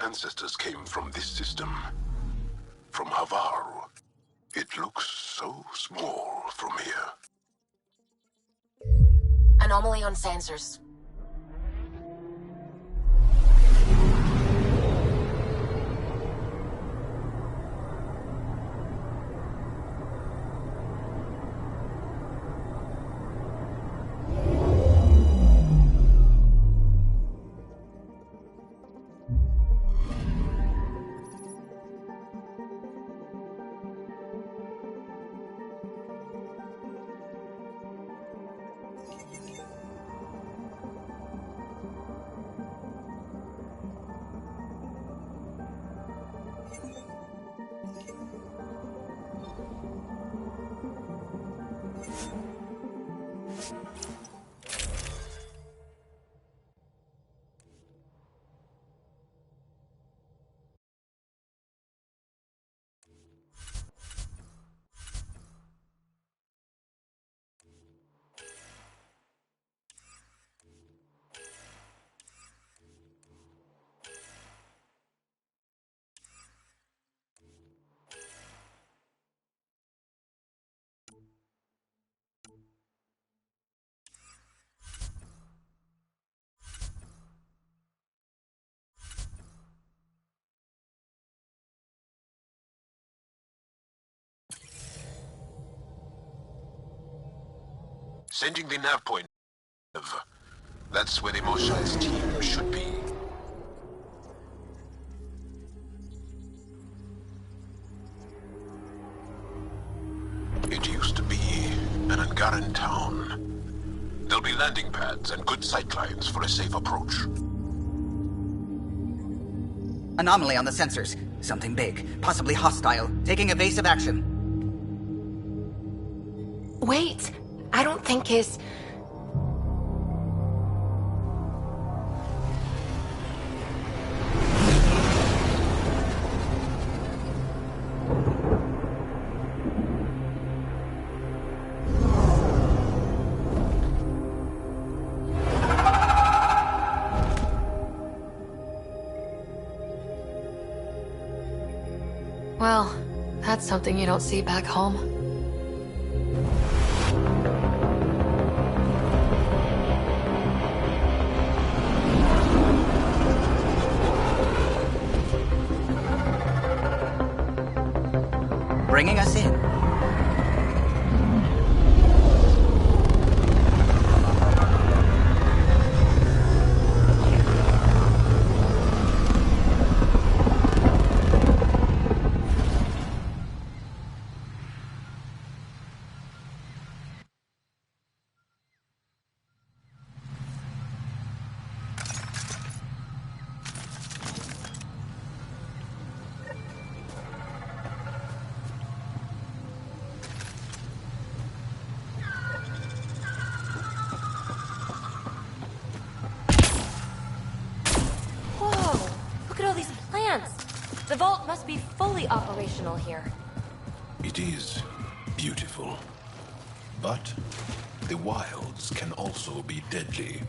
Ancestors came from this system, from Havaru. It looks so small from here. Anomaly on sensors. Sending the nav point. That's where the Mosha's team should be. It used to be an Angaran town. There'll be landing pads and good sightlines for a safe approach. Anomaly on the sensors. Something big, possibly hostile, taking evasive action. Wait, I don't think his... Well, that's something you don't see back home. Bringing us in. The vault must be fully operational here. It is beautiful. But the wilds can also be deadly.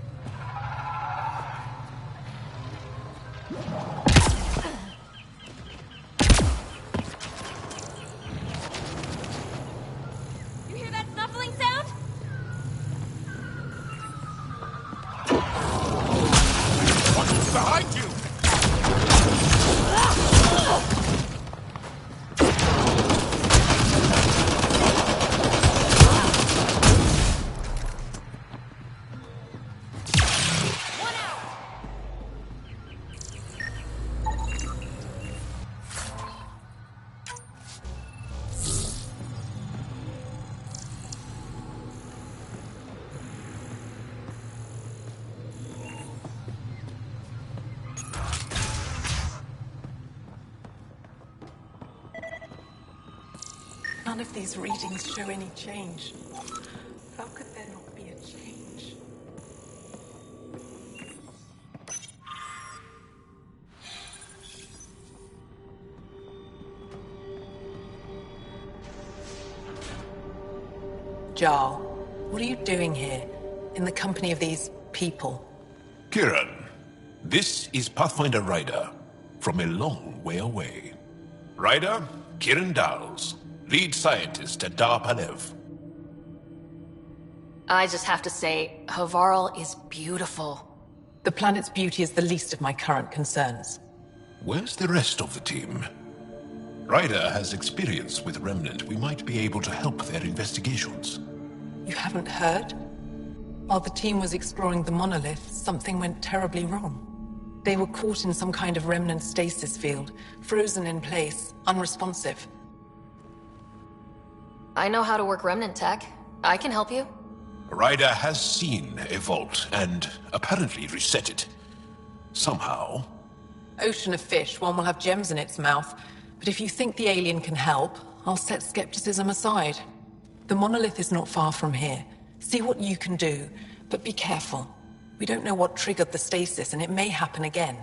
You hear that snuffling sound? What's behind you? None of these readings show any change. How could there not be a change? Jarl, what are you doing here, in the company of these people? Kieran, this is Pathfinder Ryder, from a long way away. Ryder, Kieran Dowles, lead scientist at Dar Palev. I just have to say, Havarl is beautiful. The planet's beauty is the least of my current concerns. Where's the rest of the team? Ryder has experience with Remnant. We might be able to help their investigations. You haven't heard? While the team was exploring the monolith, something went terribly wrong. They were caught in some kind of Remnant stasis field, frozen in place, unresponsive. I know how to work Remnant tech. I can help you. Ryder has seen a vault and apparently reset it. Somehow. Ocean of fish, one will have gems in its mouth. But if you think the alien can help, I'll set skepticism aside. The monolith is not far from here. See what you can do, but be careful. We don't know what triggered the stasis, and it may happen again.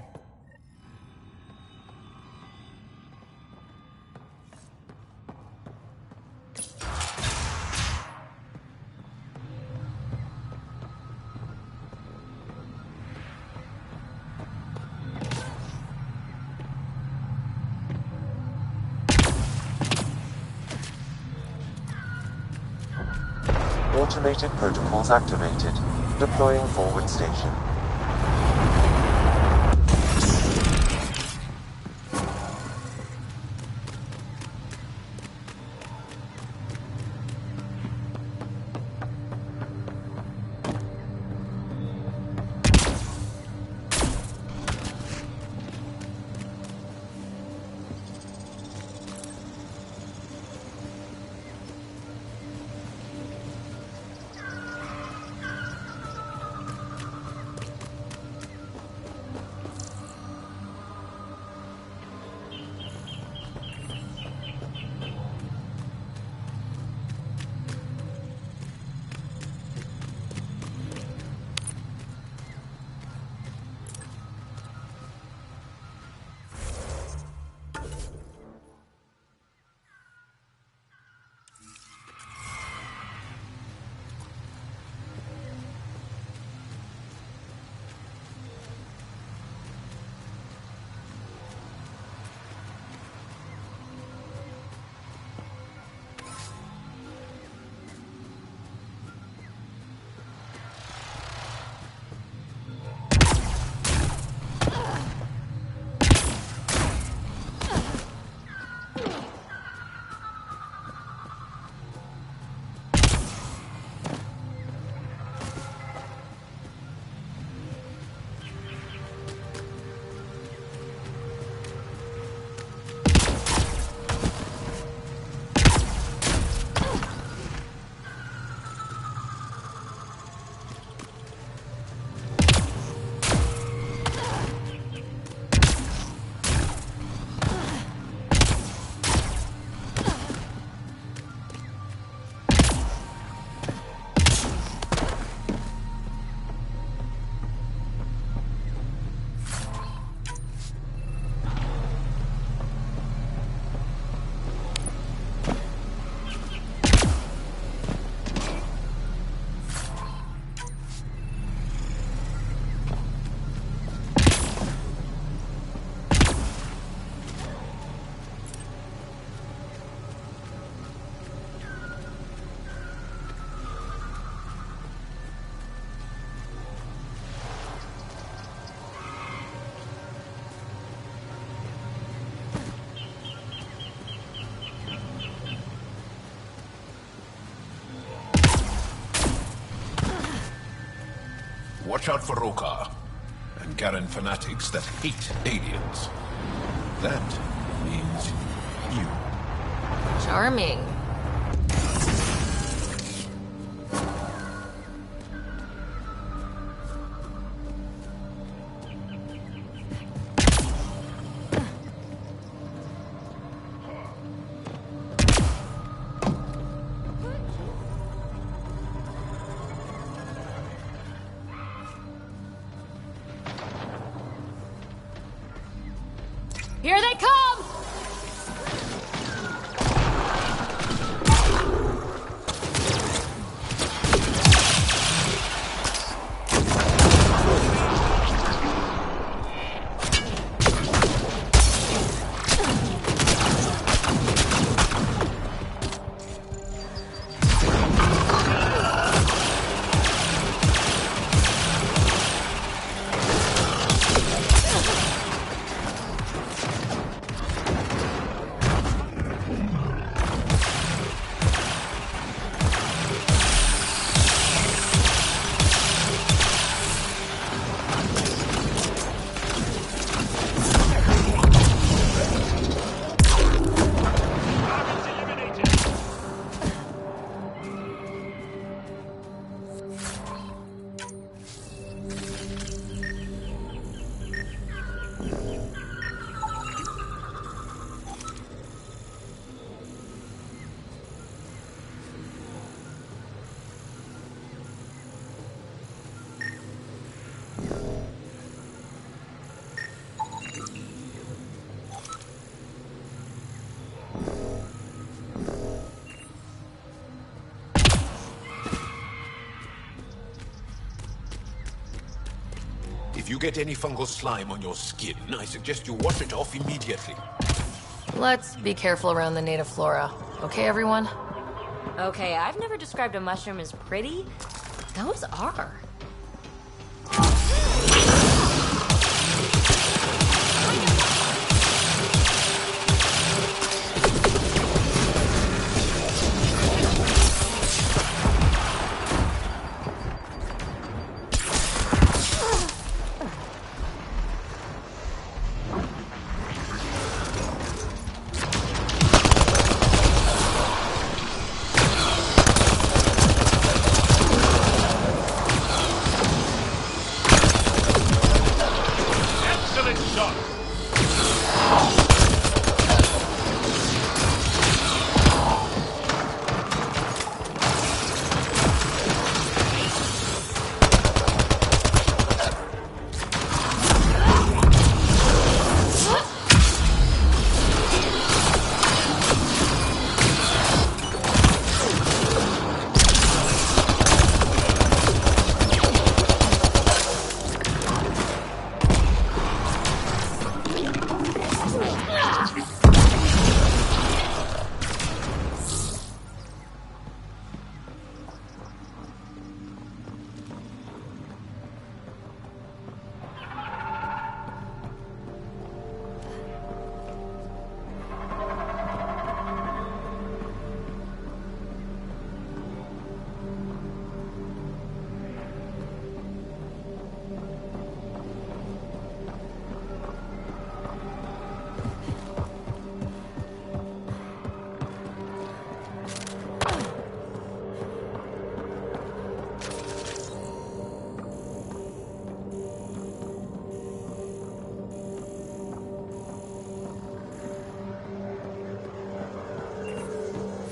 Automated protocols activated. Deploying forward station. watch out for Rokar and Garen fanatics that hate aliens. That means you. Charming. Here they come! If you get any fungal slime on your skin, I suggest you wash it off immediately. Let's be careful around the native flora. Okay, everyone? Okay, I've never described a mushroom as pretty. Those are.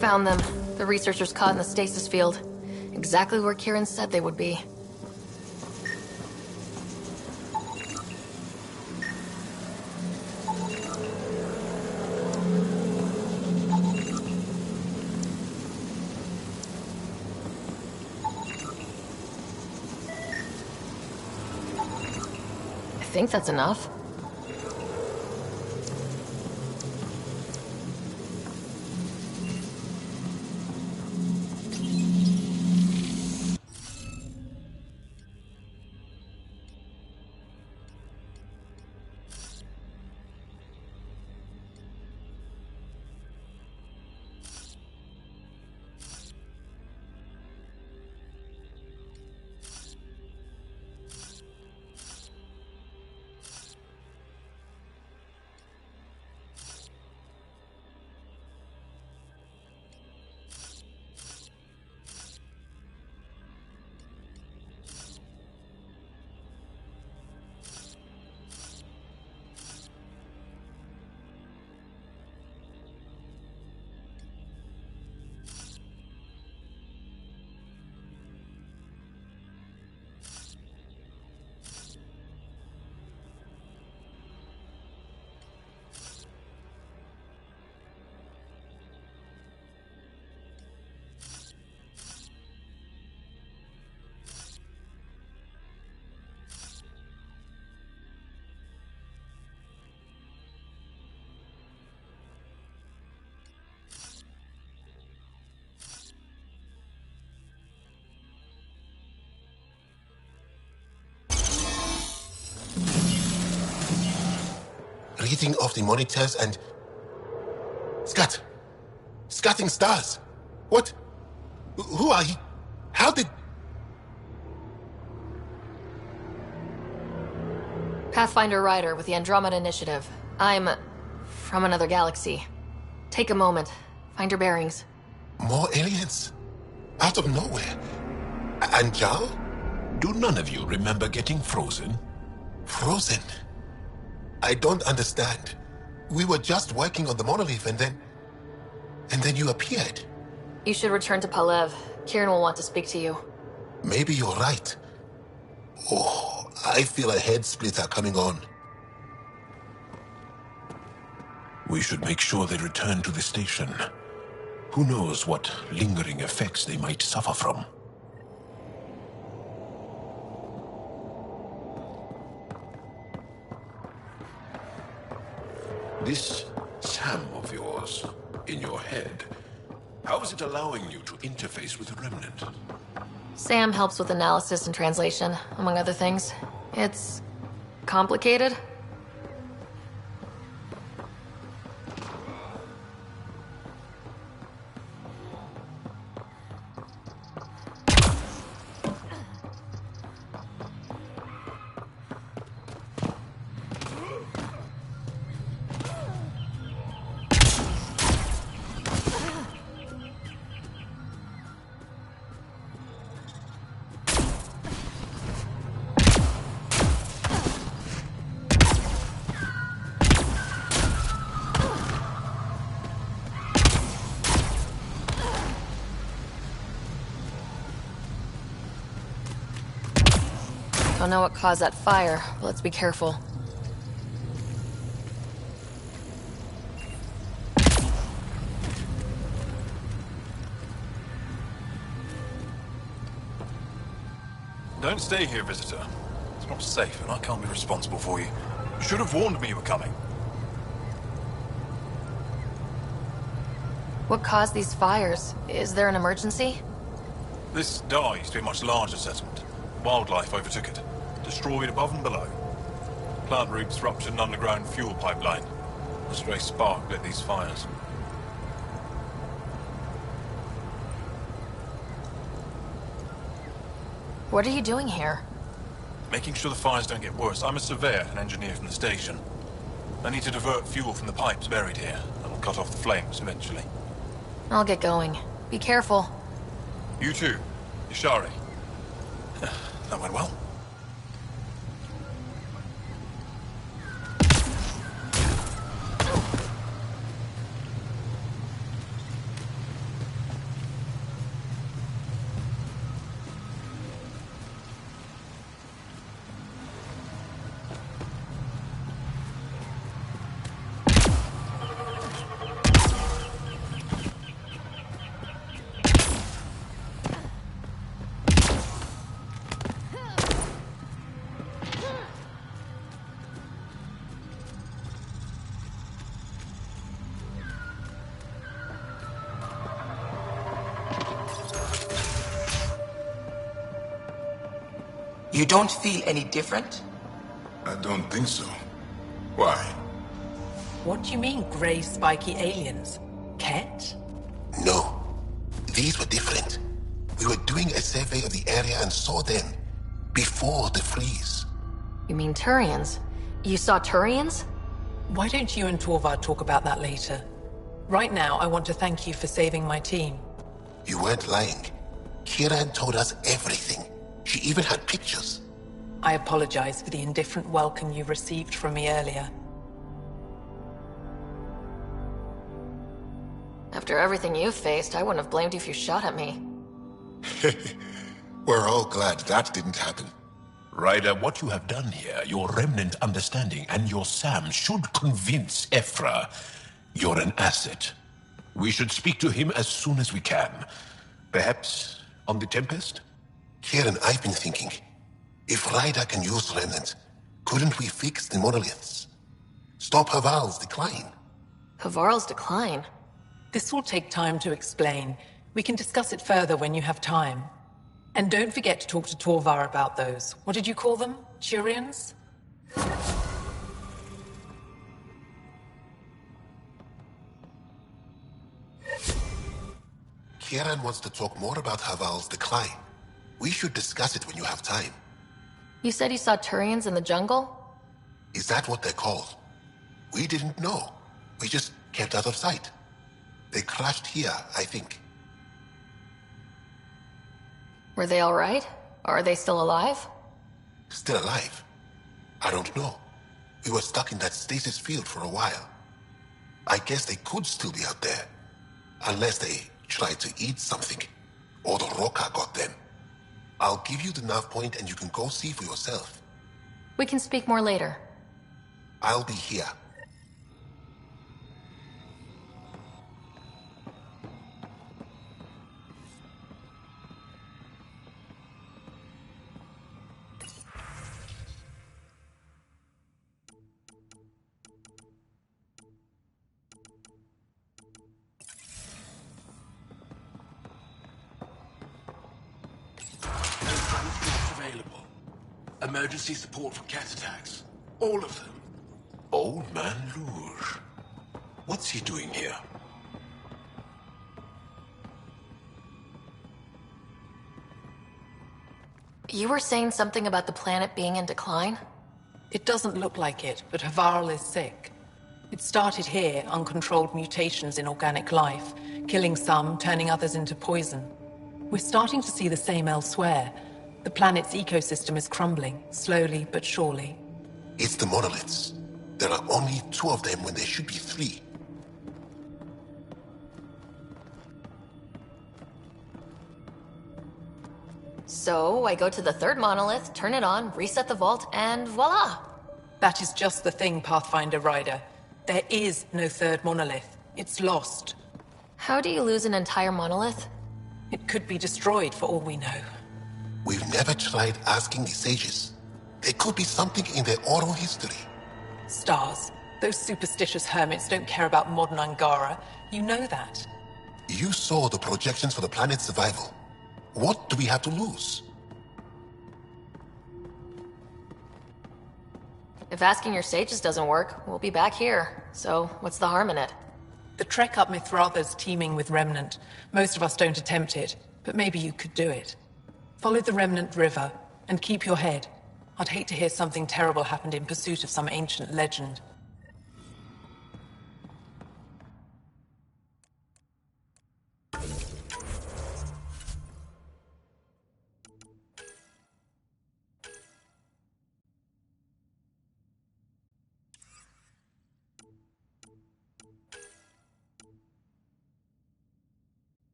Found them. The researchers caught in the stasis field. Exactly where Kieran said they would be. I think that's enough. hitting off the monitors and... Scatting stars! What? Who are you? How did... Pathfinder Ryder with the Andromeda Initiative. I'm... from another galaxy. Take a moment. Find your bearings. More aliens? Out of nowhere? And Jal? Do none of you remember getting frozen? Frozen? I don't understand. We were just working on the monolith and then you appeared. You should return to Palev. Kieran will want to speak to you. Maybe you're right. Oh, I feel a head splitter coming on. We should make sure they return to the station. Who knows what lingering effects they might suffer from. This Sam of yours, in your head, how is it allowing you to interface with the Remnant? Sam helps with analysis and translation, among other things. It's... complicated. Don't know what caused that fire, but let's be careful. Don't stay here, visitor. It's not safe, and I can't be responsible for you. You should have warned me you were coming. What caused these fires? Is there an emergency? This Dar used to be a much larger settlement. Wildlife overtook it, destroyed above and below. Plant roots ruptured an underground fuel pipeline. A stray spark lit these fires. What are you doing here? Making sure the fires don't get worse. I'm a surveyor and engineer from the station. I need to divert fuel from the pipes buried here. That'll cut off the flames eventually. I'll get going. Be careful. You too, Ishari. That went well. You don't feel any different? I don't think so. Why? What do you mean, grey spiky aliens? Ket? No. These were different. We were doing a survey of the area and saw them before the freeze. You mean Turians? You saw Turians? Why don't you and Torvar talk about that later? Right now, I want to thank you for saving my team. You weren't lying. Kira told us everything. She even had pictures. I apologize for the indifferent welcome you received from me earlier. After everything you've faced, I wouldn't have blamed you if you shot at me. We're all glad that didn't happen. Ryder, what you have done here, your remnant understanding and your Sam should convince Ephra you're an asset. We should speak to him as soon as we can. Perhaps on the Tempest? Kieran, I've been thinking, if Ryder can use remnants, couldn't we fix the monoliths? Stop Haval's decline? Havarl's decline? This will take time to explain. We can discuss it further when you have time. And don't forget to talk to Torvar about those. What did you call them? Turians? Kieran wants to talk more about Haval's decline. We should discuss it when you have time. You said you saw Turians in the jungle? Is that what they're called? We didn't know. We just kept out of sight. They crashed here, I think. Were they alright? Or are they still alive? Still alive? I don't know. We were stuck in that stasis field for a while. I guess they could still be out there. Unless they tried to eat something. Or the Roca got them. I'll give you the nav point and you can go see for yourself. We can speak more later. I'll be here. Available. Emergency support for cat attacks. All of them. Old Man Luge. What's he doing here? You were saying something about the planet being in decline? It doesn't look like it, but Havarl is sick. It started here, uncontrolled mutations in organic life, killing some, turning others into poison. We're starting to see the same elsewhere. The planet's ecosystem is crumbling, slowly but surely. It's the monoliths. There are only 2 of them when there should be 3. So, I go to the 3rd monolith, turn it on, reset the vault, and voila! That is just the thing, Pathfinder Rider. There is no 3rd monolith. It's lost. How do you lose an entire monolith? It could be destroyed for all we know. We've never tried asking the sages. There could be something in their oral history. Stars. Those superstitious hermits don't care about modern Angara. You know that. You saw the projections for the planet's survival. What do we have to lose? If asking your sages doesn't work, we'll be back here. So, what's the harm in it? The trek up Mithratha's teeming with Remnant. Most of us don't attempt it, but maybe you could do it. Follow the Remnant River, and keep your head. I'd hate to hear something terrible happened in pursuit of some ancient legend.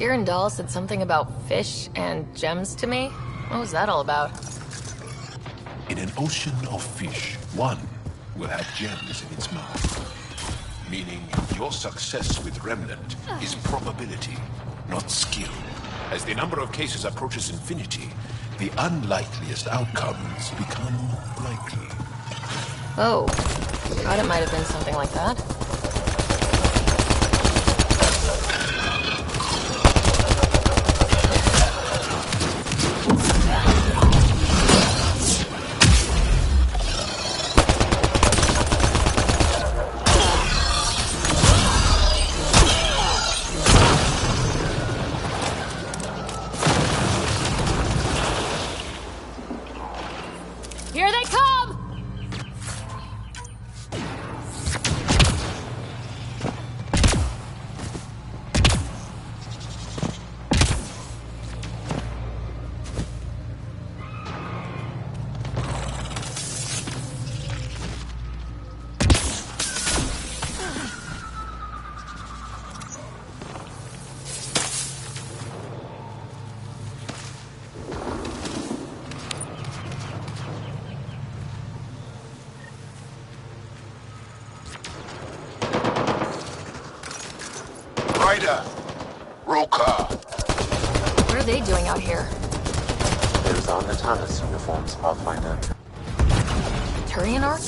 Kieran Dahl said something about fish and gems to me. What was that all about? In an ocean of fish, one will have gems in its mouth. Meaning your success with Remnant is probability, not skill. As the number of cases approaches infinity, the unlikeliest outcomes become likely. Oh, thought it might have been something like that. Here they come! Ryder! Roll car! What are they doing out here? Those are Natana's uniforms, Pathfinder. Turian Arc?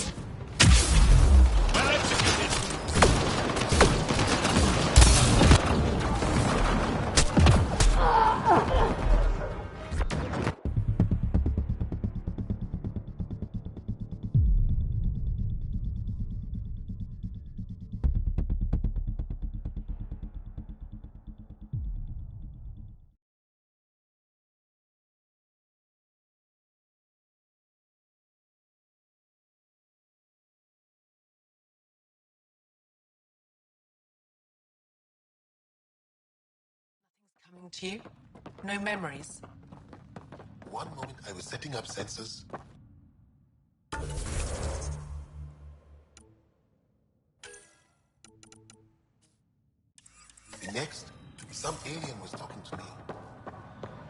Coming to you? No memories? One moment I was setting up sensors. The next, some alien was talking to me.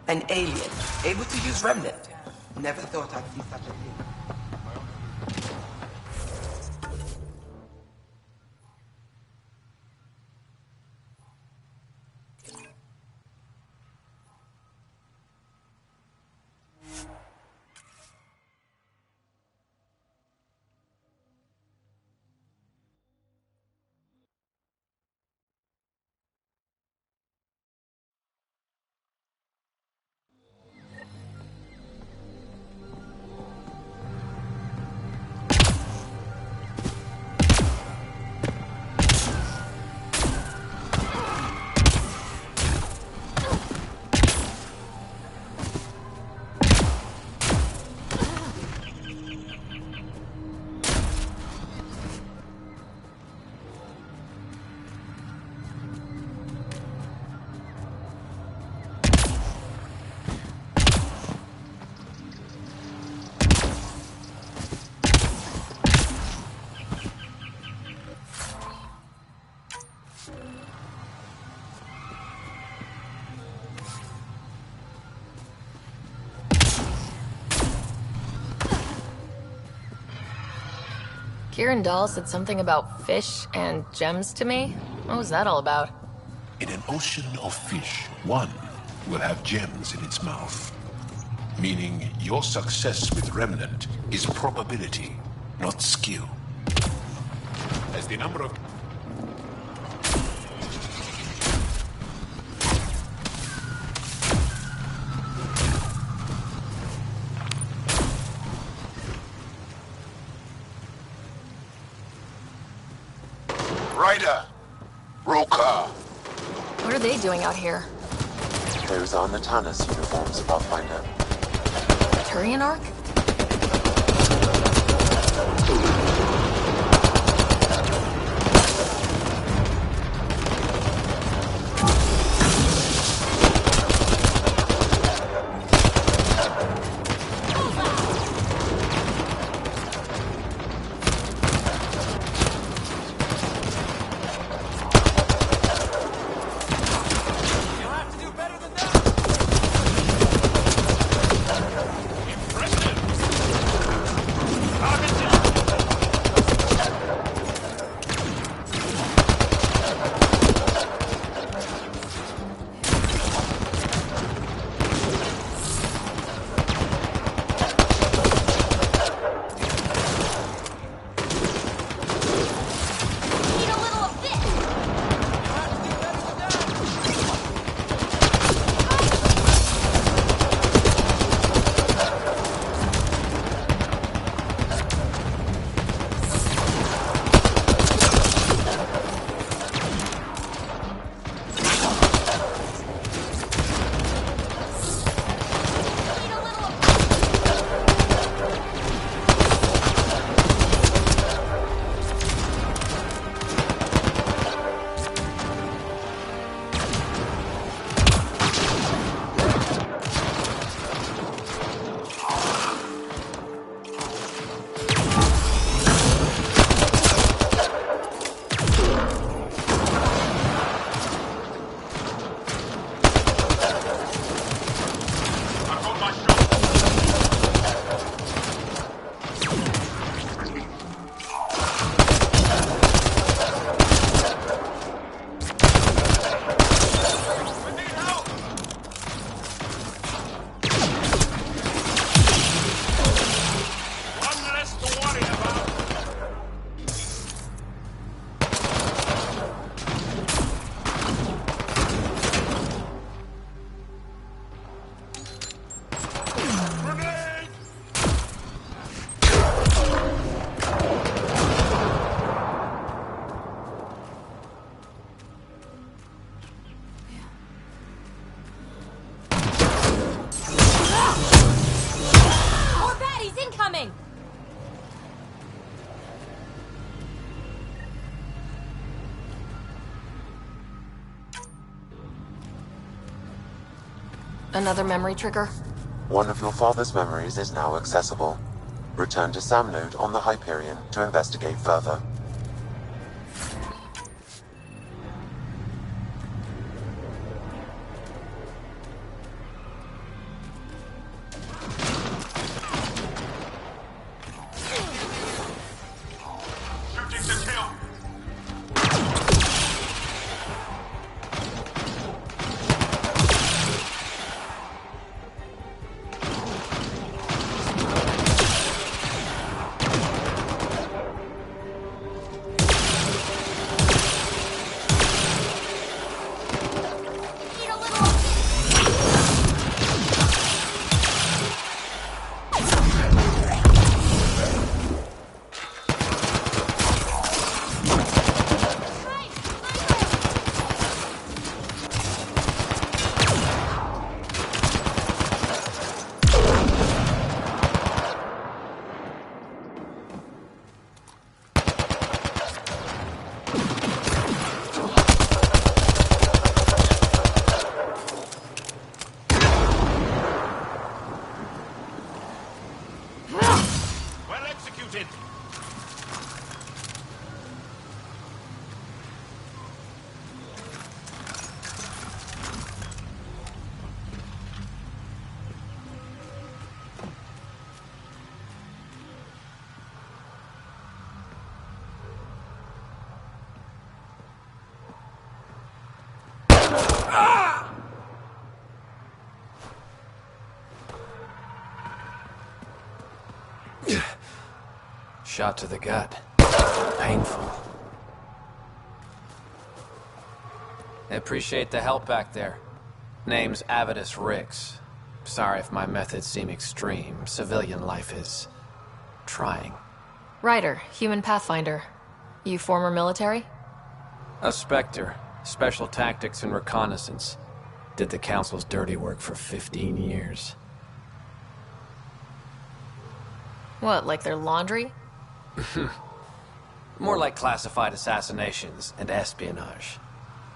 An alien, able to use Remnant. Never thought I'd see such a thing. Kieran Dahl said something about fish and gems to me. What was that all about? In an ocean of fish, one will have gems in its mouth. Meaning your success with Remnant is probability, not skill. As the number of... Ryder! Roll car! What are they doing out here? Those are Natana's uniforms, Pathfinder. Turian Arc? You'll have to do Another memory trigger? One of your father's memories is now accessible. Return to Sam Node on the Hyperion to investigate further. Shot to the gut. Painful. I appreciate the help back there. Name's Avidus Rix. Sorry if my methods seem extreme. Civilian life is trying. Ryder, human pathfinder. You former military? A Spectre. Special tactics and reconnaissance. Did the Council's dirty work for 15 years. What, like their laundry? More like classified assassinations and espionage.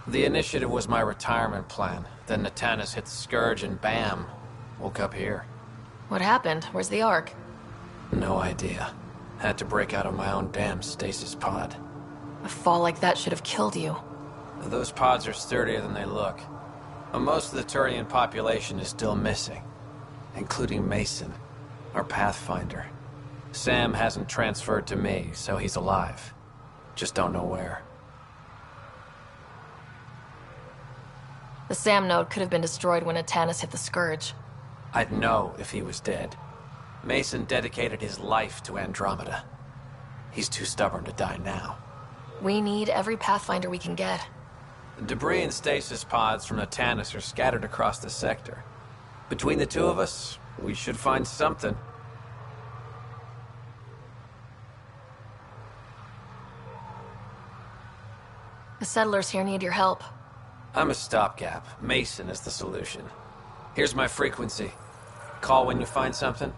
The initiative was my retirement plan. Then Natanis hit the Scourge and bam, woke up here. What happened? Where's the Ark? No idea. Had to break out of my own damn stasis pod. A fall like that should have killed you. Those pods are sturdier than they look. Most of the Turian population is still missing, including Mason, our Pathfinder. Sam hasn't transferred to me, so he's alive. Just don't know where. The Sam node could have been destroyed when Natanis hit the Scourge. I'd know if he was dead. Mason dedicated his life to Andromeda. He's too stubborn to die now. We need every Pathfinder we can get. Debris and stasis pods from Natanis are scattered across the sector. Between the two of us, we should find something. The settlers here need your help. I'm a stopgap. Mason is the solution. Here's my frequency. Call when you find something.